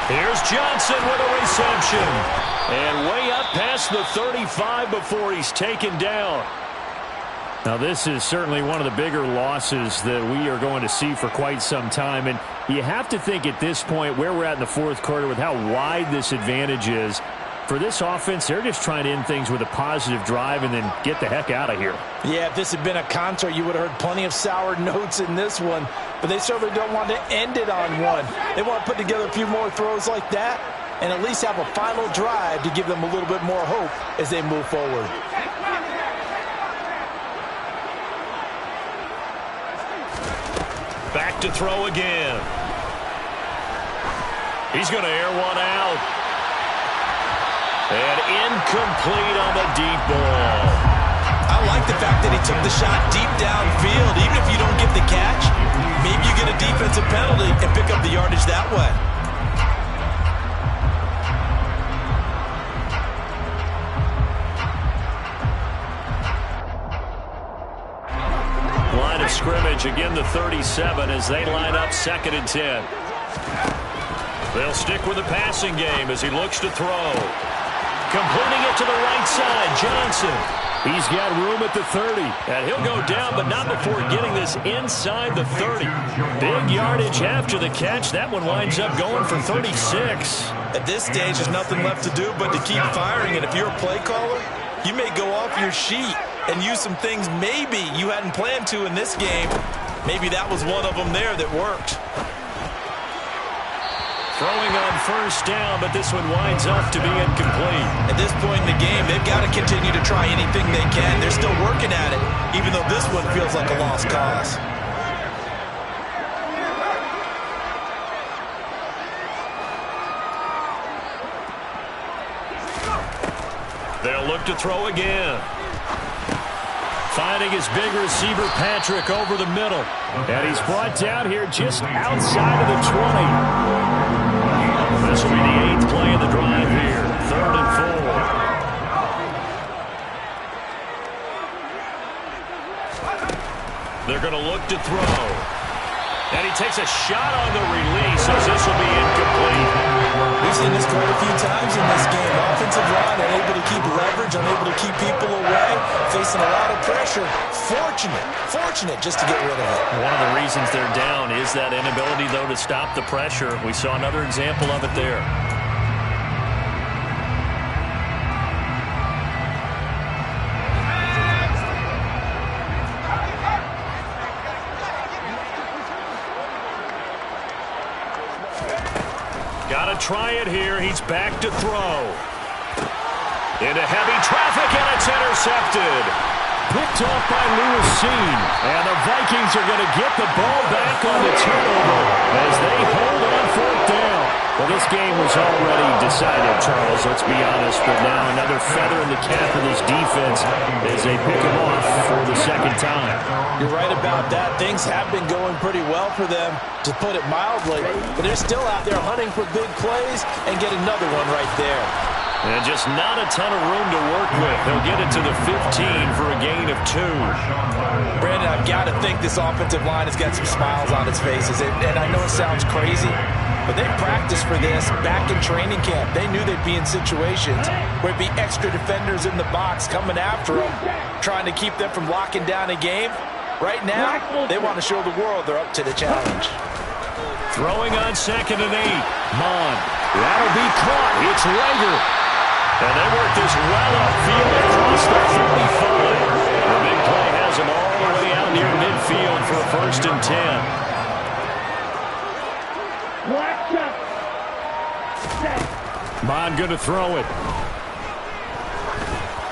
Here's Johnson with a reception. And way up past the 35 before he's taken down. Now, this is certainly one of the bigger losses that we are going to see for quite some time. And you have to think at this point where we're at in the 4th quarter with how wide this advantage is. For this offense, they're just trying to end things with a positive drive and then get the heck out of here. Yeah, if this had been a concert, you would have heard plenty of sour notes in this one. But they certainly don't want to end it on one. They want to put together a few more throws like that and at least have a final drive to give them a little bit more hope as they move forward. Back to throw again. He's going to air one out. And incomplete on the deep ball. I like the fact that he took the shot deep downfield. Even if you don't get the catch, maybe you get a defensive penalty and pick up the yardage that way. Line of scrimmage, again the 37 as they line up 2nd and 10. They'll stick with the passing game as he looks to throw. Completing it to the right side, Johnson. He's got room at the 30, and he'll go down, but not before getting this inside the 30. Big yardage after the catch. That one winds up going for 36. At this stage, there's nothing left to do but to keep firing, and if you're a play caller, you may go off your sheet and use some things maybe you hadn't planned to in this game. Maybe that was one of them there that worked. Throwing on 1st down, but this one winds up to be incomplete. At this point in the game, they've got to continue to try anything they can. They're still working at it, even though this one feels like a lost cause. They'll look to throw again. Finding his big receiver, Patrick, over the middle. And he's brought down here just outside of the 20. This will be the 8th play of the drive here. 3rd and 4. They're going to look to throw. And he takes a shot on the release as this will be incomplete. We've seen this quite a few times in this game. Offensive line unable to keep leverage, unable to keep people away, facing a lot of pressure. Fortunate just to get rid of it. One of the reasons they're down is that inability, though, to stop the pressure. We saw another example of it there. Got to try it here. He's back to throw. Into heavy traffic, and it's intercepted. picked off by Lewis Cine. And the Vikings are going to get the ball back on the turnover as they hold on fourth down. Well, this game was already decided, Charles, let's be honest. But now another feather in the cap of this defense as they pick him off for the second time. You're right about that. Things have been going pretty well for them, to put it mildly. But they're still out there hunting for big plays and get another one right there. And just not a ton of room to work with. They'll get it to the 15 for a gain of 2. Brandon, I've got to think this offensive line has got some smiles on its faces. And I know it sounds crazy, but they practiced for this back in training camp. They knew they'd be in situations where it'd be extra defenders in the box coming after them, trying to keep them from locking down a game. Right now, they want to show the world they're up to the challenge. Throwing on 2nd and 8. Mond. That'll be caught. It's Reagor. And they work this well upfield across the 35. The big play has them all the way out near midfield for a 1st and 10. Mond going to throw it.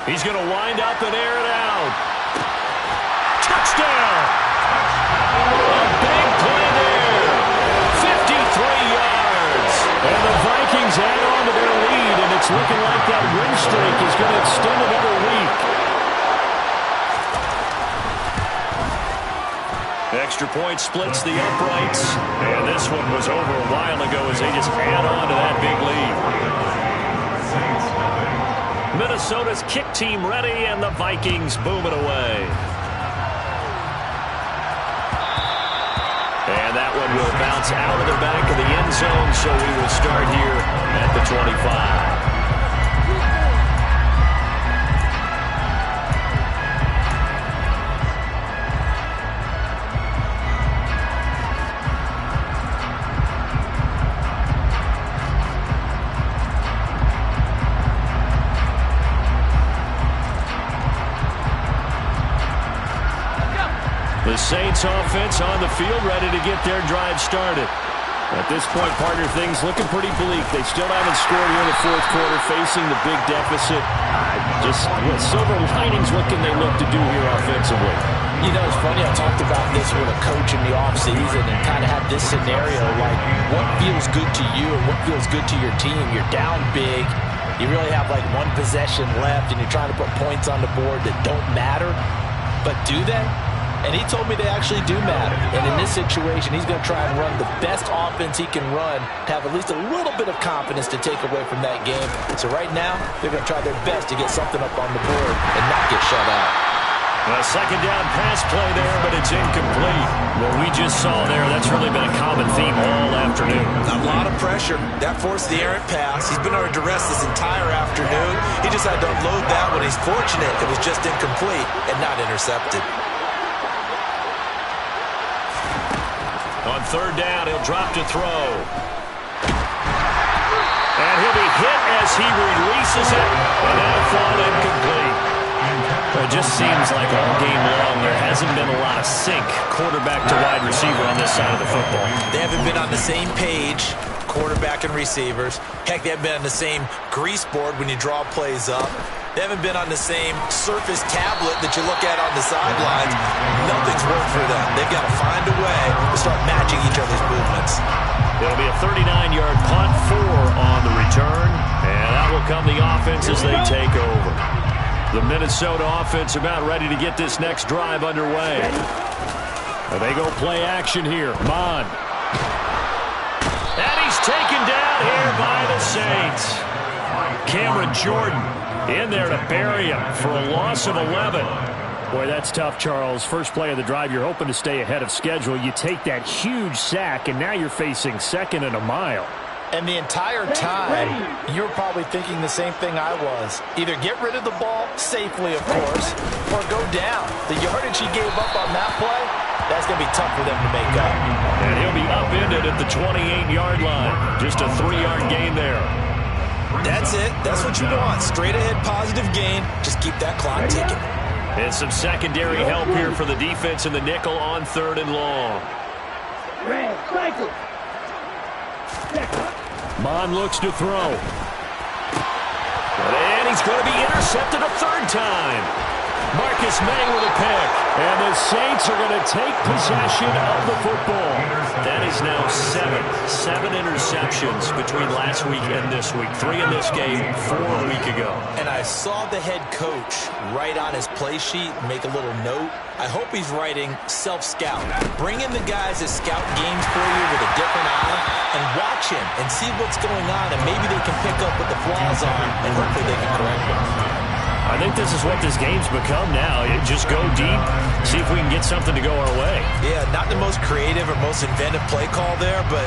He's going to wind up and air it out. Touchdown! A big play there. 53 yards. And the Vikings add on to their lead, and it's looking like that win streak is going to extend another week. Extra point splits the uprights, and this one was over a while ago as they just add on to that big lead. Minnesota's kick team ready, and the Vikings boom it away. And that one will bounce out of the back of the end zone, so we will start here at the 25. The Saints offense on the field, ready to get their drive started. At this point, partner, things looking pretty bleak. They still haven't scored here in the 4th quarter, facing the big deficit. Just silver linings, what can they look to do here offensively? You know, it's funny, I talked about this with a coach in the offseason and kind of had this scenario, like what feels good to you and what feels good to your team. You're down big. You really have like one possession left, and you're trying to put points on the board that don't matter. But do they? And he told me they actually do matter. And in this situation, he's going to try and run the best offense he can run to have at least a little bit of confidence to take away from that game. So right now, they're going to try their best to get something up on the board and not get shut out. A 2nd down pass play there, but it's incomplete. What we just saw there, that's really been a common theme all afternoon. A lot of pressure. That forced the errant pass. He's been under duress this entire afternoon. He just had to unload that one. He's fortunate it was just incomplete and not intercepted. On 3rd down, he'll drop to throw. And he'll be hit as he releases it, and that'll fall incomplete. It just seems like all game long there hasn't been a lot of sync quarterback to wide receiver on this side of the football. They haven't been on the same page, quarterback and receivers. Heck, they haven't been on the same grease board when you draw plays up. They haven't been on the same Surface tablet that you look at on the sidelines. Nothing's worked for them. They've got to find a way to start matching each other's movements. It'll be a 39-yard punt, 4 on the return, and that will come the offense as they take over. The Minnesota offense about ready to get this next drive underway. And they go play action here. Mond. And he's taken down here by the Saints. Cameron Jordan in there to bury him for a loss of 11. Boy, that's tough, Charles. First play of the drive, you're hoping to stay ahead of schedule. You take that huge sack, and now you're facing 2nd and a mile. And the entire time, you're probably thinking the same thing I was. Either get rid of the ball safely, of course, or go down. The yardage he gave up on that play, that's going to be tough for them to make up. And he'll be upended at the 28-yard line. Just a 3-yard gain there. That's it. That's what you want. Straight ahead positive gain. Just keep that clock ticking. And some secondary help here for the defense in the nickel on 3rd and long. Mond looks to throw. And he's going to be intercepted a 3rd time. Marcus May with a pick. And the Saints are going to take possession of the football. That is now 7 interceptions between last week and this week. 3 in this game, 4 a week ago. And I saw the head coach write on his play sheet, make a little note. I hope he's writing self-scout. Bring in the guys that scout games for you with a different eye and watch him and see what's going on, and maybe they can pick up what the flaws are, and hopefully they can correct them. I think this is what this game's become now. Just go deep, see if we can get something to go our way. Yeah, not the most creative or most inventive play call there, but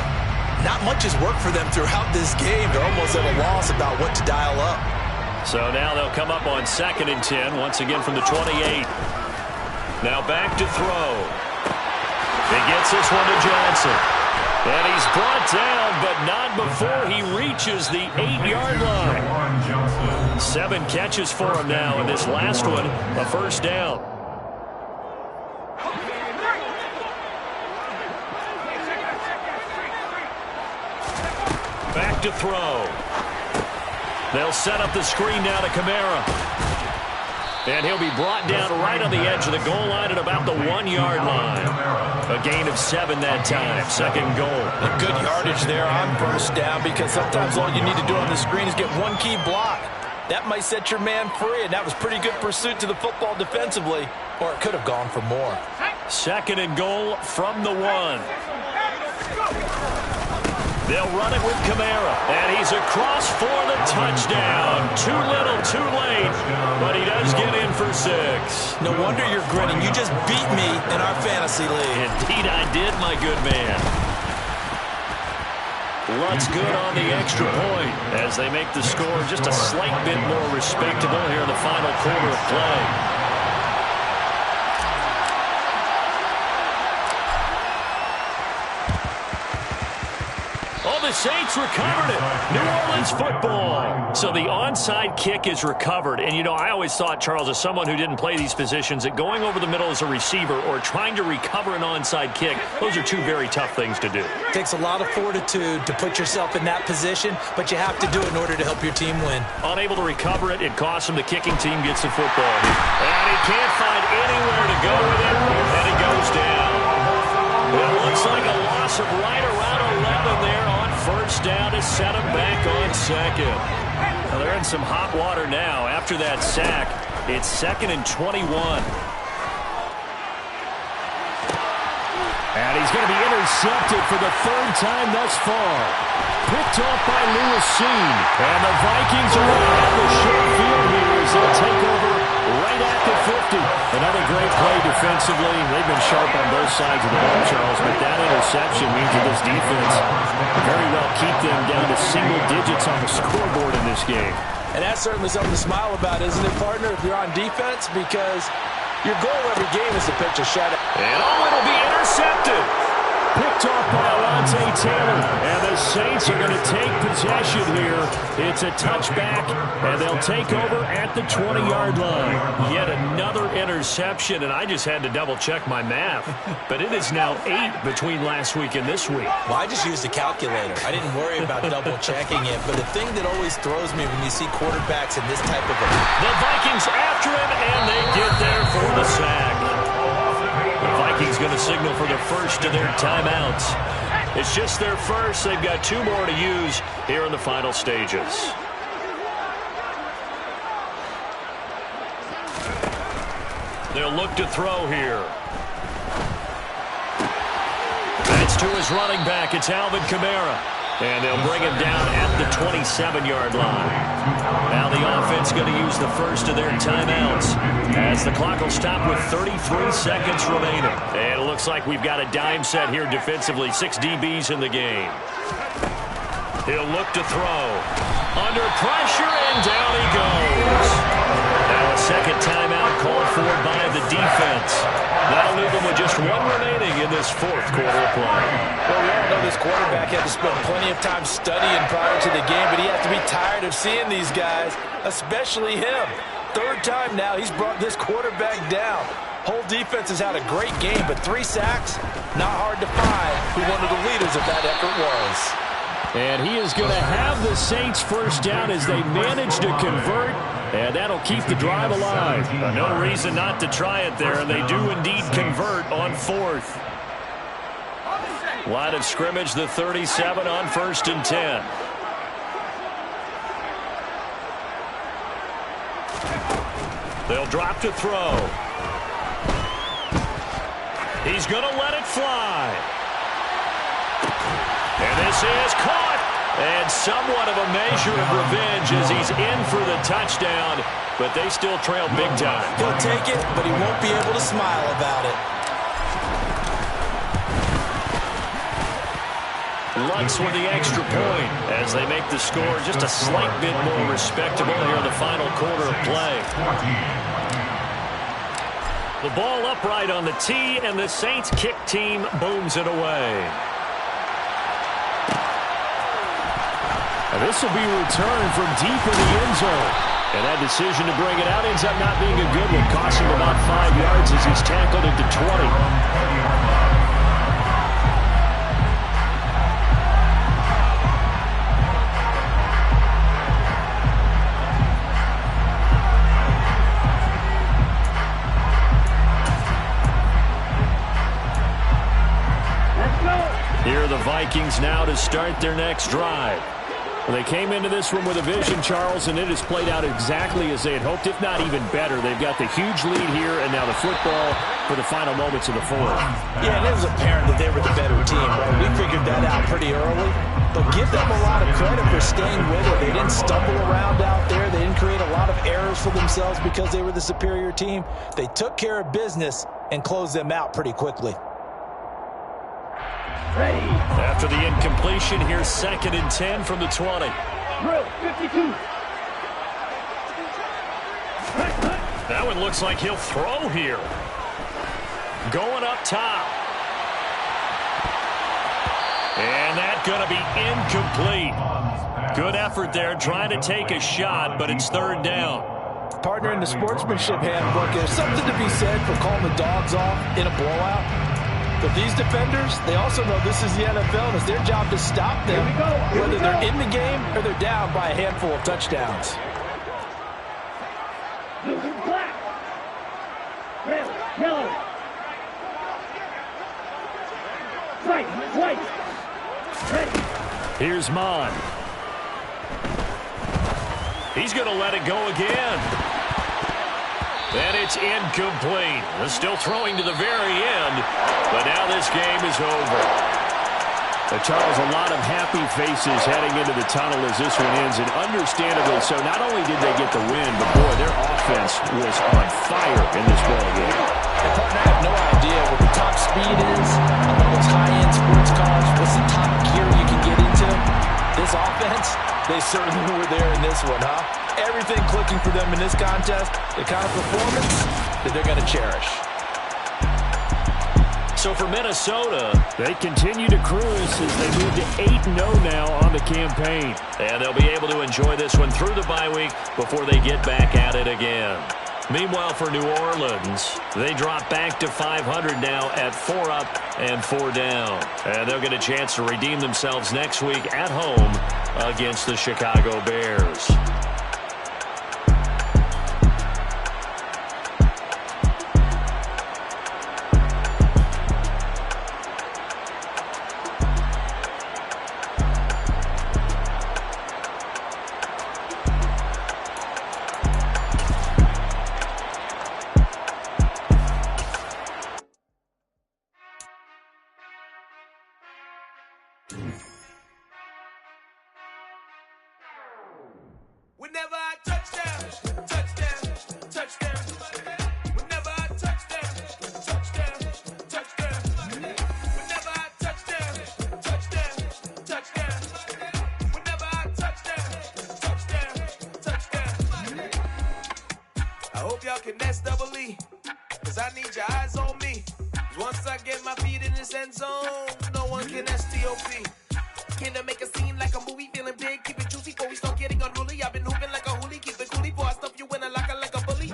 not much has worked for them throughout this game. They're almost at a loss about what to dial up. So now they'll come up on 2nd and 10, once again from the 28. Now back to throw. He gets this one to Johnson. And he's brought down, but not before he reaches the 8-yard line. 7 catches for him now, and this last one, a first down. Back to throw. They'll set up the screen now to Kamara. And he'll be brought down right on the edge of the goal line at about the 1-yard line. A gain of 7 that time. 2nd goal. A good yardage there on first down, because sometimes all you need to do on the screen is get one key block. That might set your man free, and that was pretty good pursuit to the football defensively, or it could have gone for more. 2nd and goal from the 1. They'll run it with Kamara, and he's across for the touchdown. Too little, too late, but he does get in for 6. No wonder you're grinning. You just beat me in our fantasy league. Indeed I did, my good man. Lutz good on the extra point as they make the score just a slight bit more respectable here in the final quarter of play. The Saints recovered it. New Orleans football. So the onside kick is recovered. And, you know, I always thought, Charles, as someone who didn't play these positions, that going over the middle as a receiver or trying to recover an onside kick, those are 2 very tough things to do. It takes a lot of fortitude to put yourself in that position, but you have to do it in order to help your team win. Unable to recover it, it costs him. The kicking team gets the football. And he can't find anywhere to go with it, and it goes down. It looks like a loss of right around 11 there on first down to set him back on 2nd. Well, they're in some hot water now. After that sack, it's 2nd and 21. And he's going to be intercepted for the 3rd time thus far. Picked off by Lewis Cine. And the Vikings are going to have the short field here as they'll take over right at the 50. Another great play defensively. They've been sharp on both sides of the ball, Charles, but that interception means that this defense very well keep them down to single digits on the scoreboard in this game. And that's certainly something to smile about, isn't it, partner, if you're on defense? Because your goal every game is to pitch a shutout. And it'll be intercepted. Picked off by Alontae Taylor. And the Saints are going to take possession here. It's a touchback, and they'll take over at the 20-yard line. Yet another interception, and I just had to double-check my math. But it is now 8 between last week and this week. Well, I just used a calculator. I didn't worry about double-checking it. But the thing that always throws me when you see quarterbacks in this type of The Vikings after him, and they get there for the sack. The Vikings going to signal for the first of their timeouts. It's just their first. They've got 2 more to use here in the final stages. They'll look to throw here. That's to his running back. It's Alvin Kamara. And they'll bring him down at the 27-yard line. Now the offense going to use the first of their timeouts as the clock will stop with 33 seconds remaining. And it looks like we've got a dime set here defensively. 6 DBs in the game. He'll look to throw. Under pressure, and down he goes. Now a second timeout called for by the defense. That'll leave them with just 1 remaining in this 4th quarter of play. Well, we all know this quarterback had to spend plenty of time studying prior to the game, but he has to be tired of seeing these guys, especially him. 3rd time now he's brought this quarterback down. Whole defense has had a great game, but 3 sacks, not hard to find who one of the leaders of that effort was. And he is going to have the Saints first down as they manage to convert And that'll keep the drive alive. No reason not to try it there, and they do indeed convert on 4th. Line of scrimmage, the 37 on 1st and 10. They'll drop to throw. He's going to let it fly. And this is caught. And somewhat of a measure of revenge as he's in for the touchdown, but they still trail big time. He'll take it, but he won't be able to smile about it. Lutz with the extra point as they make the score just a slight bit more respectable here in the final quarter of play. The ball upright on the tee, and the Saints kick team booms it away. And this will be returned from deep in the end zone. And that decision to bring it out ends up not being a good one. Costs him about 5 yards as he's tackled into 20. Here are the Vikings now to start their next drive. Well, they came into this one with a vision, Charles, and it has played out exactly as they had hoped, if not even better. They've got the huge lead here, and now the football for the final moments of the 4th. Yeah, and it was apparent that they were the better team, right? We figured that out pretty early, but give them a lot of credit for staying with it. They didn't stumble around out there. They didn't create a lot of errors for themselves because they were the superior team. They took care of business and closed them out pretty quickly. Ready. After the incompletion, here's 2nd and 10 from the 20. Drill 52. That one looks like he'll throw here. Going up top. And that's going to be incomplete. Good effort there, trying to take a shot, but it's 3rd down. Partner, in the sportsmanship handbook, there's something to be said for calling the dogs off in a blowout. But these defenders, they also know this is the NFL, and it's their job to stop them, whether they're in the game or they're down by a handful of touchdowns. Blue, black. Red, yellow. White. Ready. Here's Mon. He's going to let it go again. And it's incomplete. They're still throwing to the very end, but now this game is over. Charles, a lot of happy faces heading into the tunnel as this one ends, and understandably so. Not only did they get the win, but boy, their offense was on fire in this ball game. And partner, I have no idea what the top speed is on all those high-end sports cars. What's the top gear you can get into? This offense, they certainly were there in this one, huh? Everything clicking for them in this contest, the kind of performance that they're going to cherish. So for Minnesota, they continue to cruise as they move to 8-0 now on the campaign. And they'll be able to enjoy this one through the bye week before they get back at it again. Meanwhile, for New Orleans, they drop back to 500 now at 4 up and 4 down. And they'll get a chance to redeem themselves next week at home against the Chicago Bears. Whenever I touchdown, touchdown, touchdown. Whenever I touchdown, touchdown, touchdown. Whenever I touchdown, touchdown, touchdown. Whenever I touchdown, touchdown, touchdown. I hope y'all can SEE, cause I need your eyes on me. Once I get my feet in this end zone, no one can STOP. Can I make a scene like a movie, feeling big, keep it juicy before we start getting unruly. I've been hooping like a hoolie, keep it coolie before I stuff you in a locker like a bully.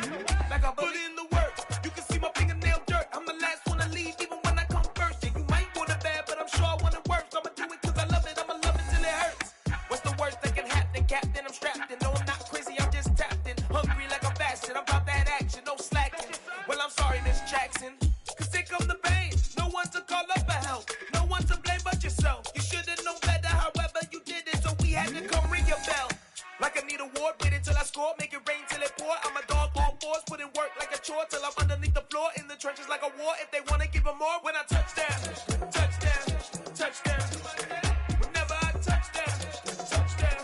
Like a bully. Put in the work, you can see my fingernail dirt. I'm the last one to leave, even when I come first. Yeah, you might want it bad, but I'm sure I want it worse. I'ma do it cause I love it, I'ma love it till it hurts. What's the worst that can happen, Captain? I'm strapped in, no I'm not crazy, I'm just tapped in. Hungry till I'm underneath the floor in the trenches like a war. If they wanna give them more, when I touch down, touchdown, touchdown. Whenever I touch down, touchdown,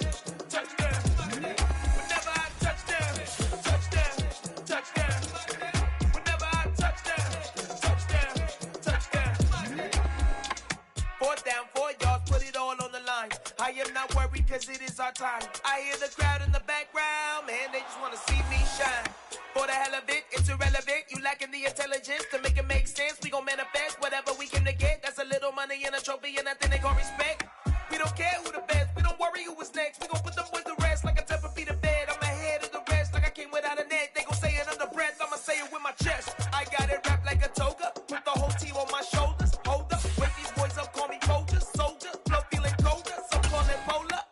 touchdown. Whenever I touch down, touchdown, touchdown. Whenever I touch down, touchdown, touchdown. 4th down, 4 yards, put it all on the line. I am not worried cause it is our time. I hear the crowd in the background, man, they just wanna see me shine. For the hell of it, it's irrelevant. You lacking the intelligence to make it make sense. We gon' manifest whatever we came to get. That's a little money and a trophy and nothing they gon' respect. We don't care who the best, we don't worry who was next. We gon' put them boys to rest like a Tempur-Pedic bed. I'm ahead of the rest like I came without a net. They gon' say it under breath, I'ma say it with my chest. I got it wrapped like a toga, put the whole team on my shoulders. Hold up, wake these boys up, call me Folger, soldier. Flow feeling colder, some call it polar.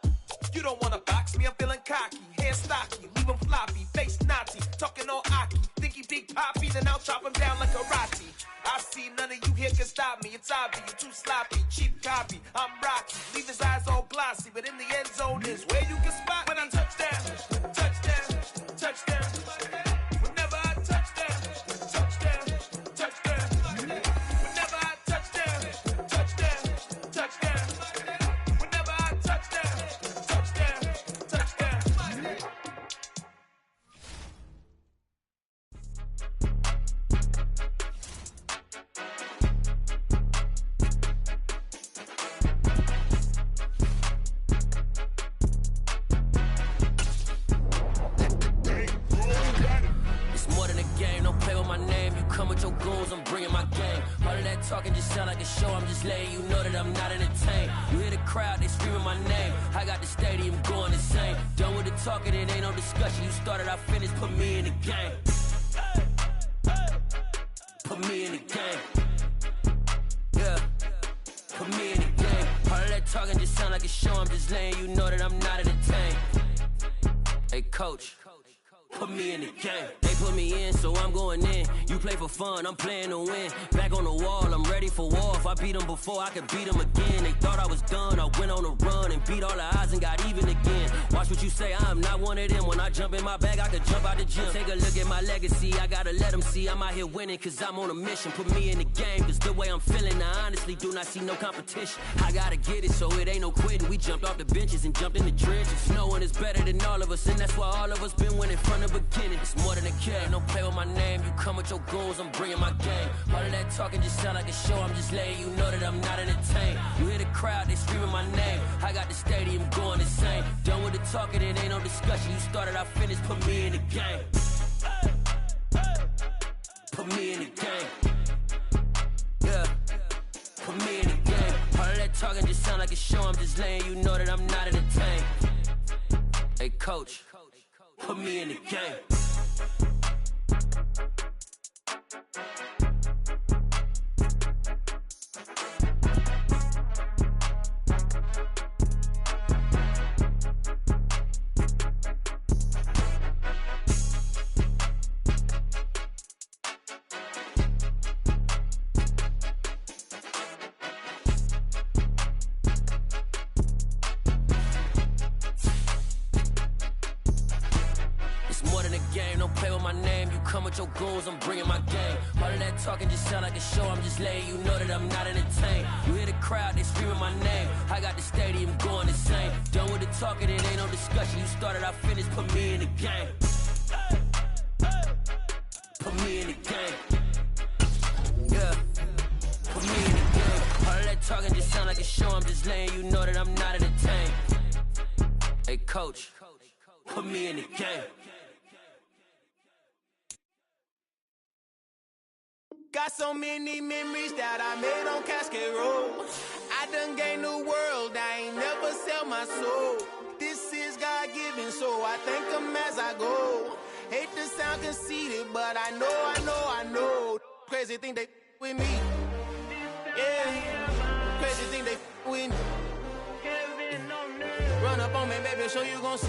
You don't wanna box me, I'm feeling cocky. Hair stocky, leave him floppy, face Nazi. Talking all Aki, think he big poppy, then I'll chop him down like karate. I see none of you here can stop me. It's obvious, you're too sloppy, cheap copy. I'm Rocky, leave his eyes all glossy, but in the end zone is where you can spot when I touch down, touchdown, touchdown. Whenever I touch down, touchdown, touchdown. Whenever I touch down, touchdown, touchdown. Whenever I touch down, touchdown, touchdown. It's more than a game, don't play with my name. You come with your goons, I'm bringing my game. All of that talking just sound like a show, I'm just letting you know that I'm not entertained. You hear the crowd, they screaming my name. I got the stadium going insane. Done with the talking, it ain't no discussion. You started, I finished, put me in the game. Put me in the game. Yeah, put me in the game. All of that talking just sound like a show, I'm just letting you know that I'm not entertained. Hey coach, put me in the game. They put me in, so I'm going in. You play for fun, I'm playing to win. Back on the wall, I'm ready for war. If I beat them before, I could beat them again. They thought I was done, I went on a run and beat all the odds and got even again. Watch what you say, I'm not one of them. When I jump in my bag, I could jump out the gym. Take a look at my legacy, I gotta let them see I'm out here winning, cause I'm on a mission. Put me in the game, cause the way I'm feeling, I honestly do not see no competition. I gotta get it, so it ain't no quitting. We jumped off the benches and jumped in the trenches. No one is better than all of us, and that's why all of us been winning from the beginning. It's more than a game, don't play with my name. You come with your goons, I'm bringing my game. All of that talking just sound like a show, I'm just letting you know that I'm not entertained. You hear the crowd, they screaming my name. I got the stadium going insane. Done with the talking, it ain't no discussion. You started, I finished, put me in the game. Put me in the game. Yeah, put me in the game. All of that talking just sound like a show, I'm just letting you know that I'm not entertained. Hey coach, put me in the game. Your goons, I'm bringing my game. All of that talking just sound like a show, I'm just letting you know that I'm not entertained. You hear the crowd, they screaming my name. I got the stadium going insane. Done with the talking, it ain't no discussion. You started, I finished, put me in the game. Put me in the game. Yeah, put me in the game. All of that talking just sound like a show, I'm just letting you know that I'm not entertained. Hey coach, put me in the game. Got so many memories that I made on Cascade Road. I done gained the world, I ain't never sell my soul. This is God-given, so I thank him as I go. Hate to sound conceited, but I know. Crazy thing they with me. Yeah, crazy thing they with me. Run up on me, baby, show you gon' see.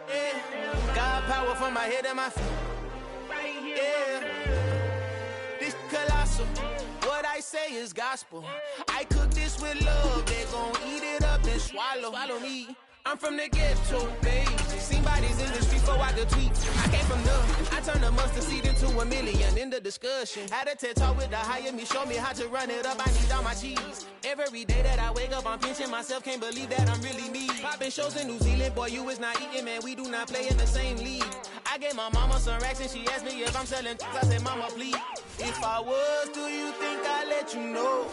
Yeah, God power from my head and my feet. Yeah. Colossal. What I say is gospel. I cook this with love. They gon' eat it up and swallow me. I'm from the ghetto, baby. See bodies in the street before I could tweet. I came from nothing. I turned a mustard seed into $1 million in the discussion. Had a TED talk with the higher me, show me how to run it up. I need all my cheese. Every day that I wake up, I'm pinching myself. Can't believe that I'm really me. Popping shows in New Zealand, boy, you is not eating, man. We do not play in the same league. I gave my mama some racks and she asked me if I'm selling. I said, mama, please. If I was, do you think I'd let you know?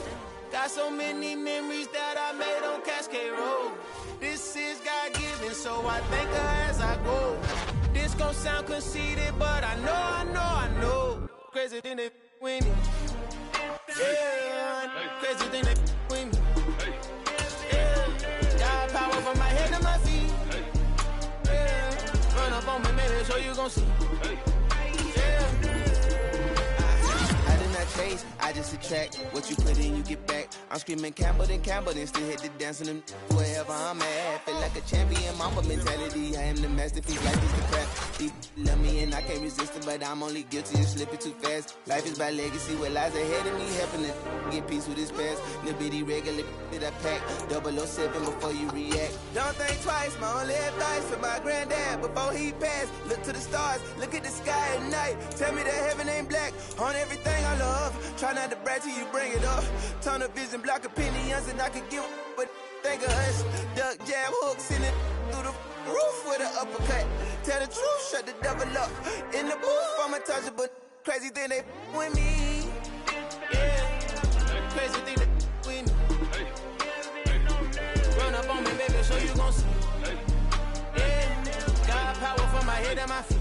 Got so many memories that I made on Cascade Road. This is God-given, so I thank her as I go. This gon' sound conceited, but I know. Crazy than they with me. Yeah, crazy than they with me. Yeah, got power from my head to my feet. Yeah, run up on me, maybe so you gon' see. Chase, I just attract what you put in, you get back. I'm screaming Campbell, then still hit the dance and wherever I'm at. Feel like a champion, mamba mentality. I am the masterpiece, life is the craft. People love me and I can't resist it, but I'm only guilty of slipping too fast. Life is by legacy, what lies ahead of me, helping to get peace with this past. Little bitty regular that I pack, 007 before you react. Don't think twice, my only advice for my granddad before he passed. Look to the stars, look at the sky at night. Tell me that heaven ain't black on everything I love. Try not to brag till you bring it up. Tunnel vision, block opinions, and I could give but think of us. Duck, jab, hooks in it through the roof with an uppercut. Tell the truth, shut the devil up. In the booth, I'm untouchable. Crazy thing they with me. Yeah, crazy thing they with me. Run up on me, baby, so you gon' see. Yeah, got power from my head and my feet.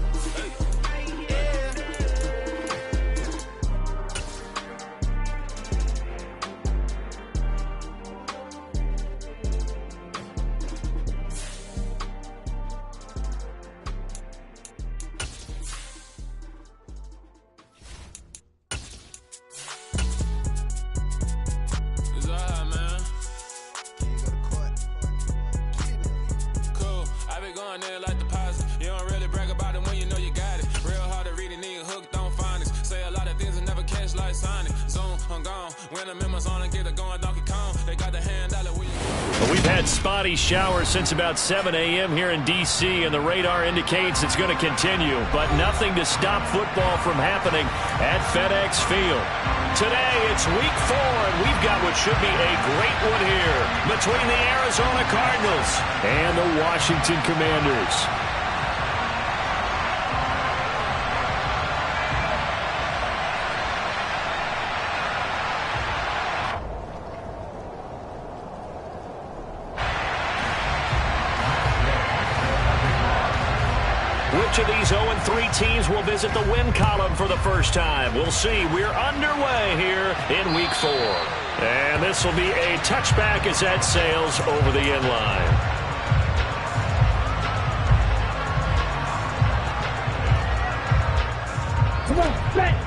We've had spotty showers since about 7 a.m. here in D.C., and the radar indicates it's going to continue, but nothing to stop football from happening at FedEx Field. Today, it's Week 4, and we've got what should be a great one here between the Arizona Cardinals and the Washington Commanders. Which of these 0-3 teams will visit the win column for the first time? We'll see. We're underway here in Week 4. And this will be a touchback as that sails over the end line. Come on, set!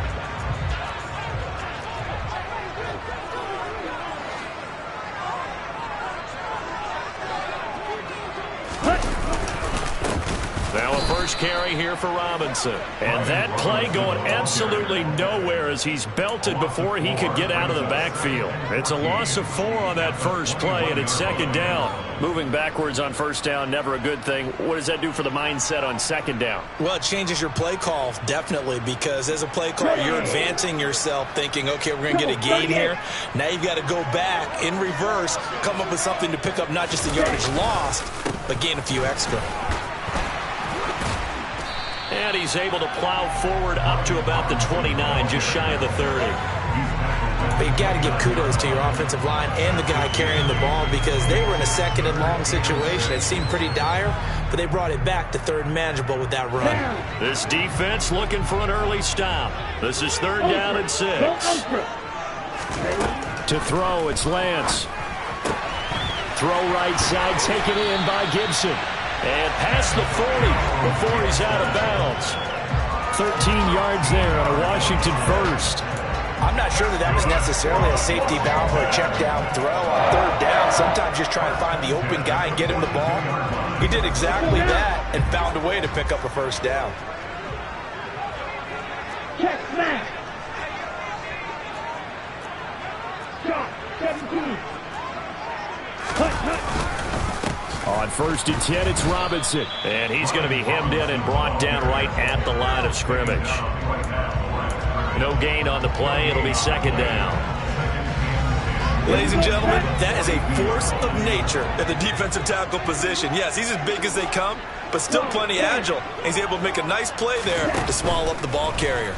Now a first carry here for Robinson. And that play going absolutely nowhere as he's belted before he could get out of the backfield. It's a loss of 4 on that first play, and it's second down. Moving backwards on first down, never a good thing. What does that do for the mindset on second down? Well, it changes your play call, definitely, because as a play caller, you're advancing yourself thinking, okay, we're going to get a gain here. Now you've got to go back in reverse, come up with something to pick up not just the yardage lost, but gain a few extra. And he's able to plow forward up to about the 29, just shy of the 30. But you've got to give kudos to your offensive line and the guy carrying the ball because they were in a second and long situation. It seemed pretty dire, but they brought it back to third and manageable with that run. This defense looking for an early stop. This is third down and 6. To throw, it's Lance. Throw right side, taken in by Gibson. And past the 40 before he's out of bounds. 13 yards there on a Washington first. I'm not sure that was necessarily a safety valve or a check down throw on third down. Sometimes just try and find the open guy and get him the ball. He did exactly that and found a way to pick up a first down. Check smash. Shot 17. Cut. On 1st and 10, it's Robinson. And he's going to be hemmed in and brought down right at the line of scrimmage. No gain on the play. It'll be 2nd down. Ladies and gentlemen, that is a force of nature at the defensive tackle position. Yes, he's as big as they come, but still plenty agile. He's able to make a nice play there to swallow up the ball carrier.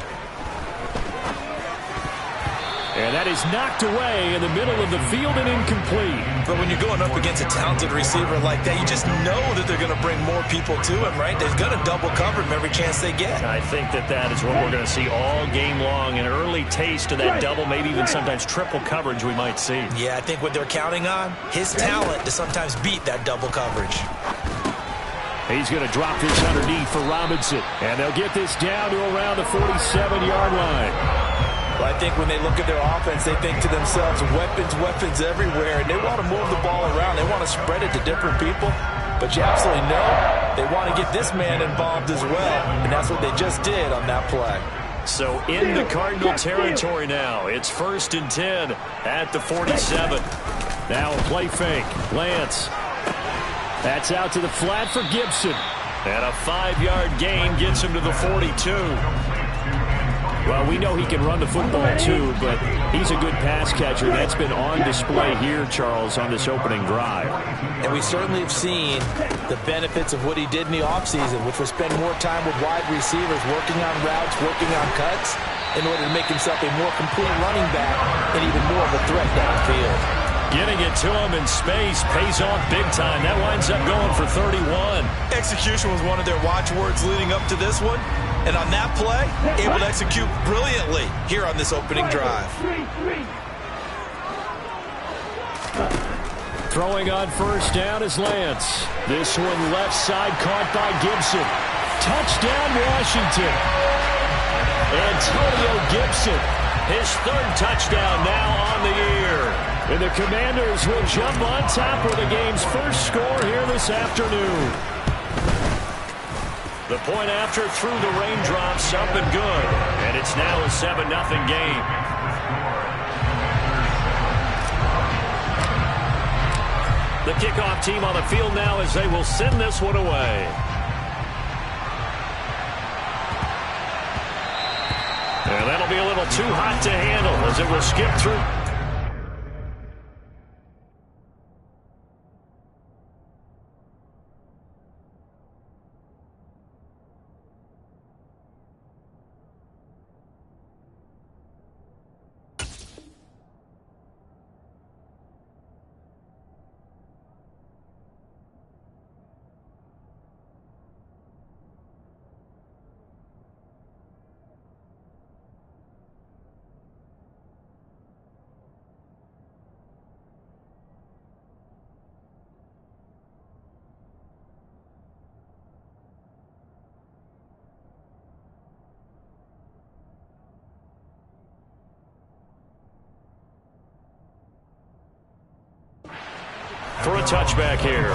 And that is knocked away in the middle of the field and incomplete. But when you're going up against a talented receiver like that, you just know that they're going to bring more people to him, right? They're going to double cover him every chance they get. I think that is what we're going to see all game long. An early taste of that double, maybe even sometimes triple coverage we might see. Yeah, I think what they're counting on, his talent to sometimes beat that double coverage. He's going to drop this underneath for Robinson. And they'll get this down to around the 47-yard line. Well, I think when they look at their offense, they think to themselves, weapons everywhere, and they want to move the ball around. They want to spread it to different people. But you absolutely know they want to get this man involved as well, and that's what they just did on that play. So in the Cardinal territory now, it's 1st and 10 at the 47. Now a play fake. Lance. That's out to the flat for Gibson. And a 5-yard gain gets him to the 42. Well, we know he can run the football too, but he's a good pass catcher. That's been on display here, Charles, on this opening drive. And we certainly have seen the benefits of what he did in the offseason, which was spend more time with wide receivers, working on routes, working on cuts, in order to make himself a more complete running back and even more of a threat downfield. Getting it to him in space pays off big time. That winds up going for 31. Execution was one of their watchwords leading up to this one. And on that play, able to execute brilliantly here on this opening drive. Throwing on 1st down is Lance. This one left side caught by Gibson. Touchdown, Washington. Antonio Gibson, his 3rd touchdown now on the year. And the Commanders will jump on top with the game's first score here this afternoon. The point after through the raindrops, up and good. And it's now a 7-0 game. The kickoff team on the field now as they will send this one away. And that'll be a little too hot to handle as it will skip through. For a touchback here.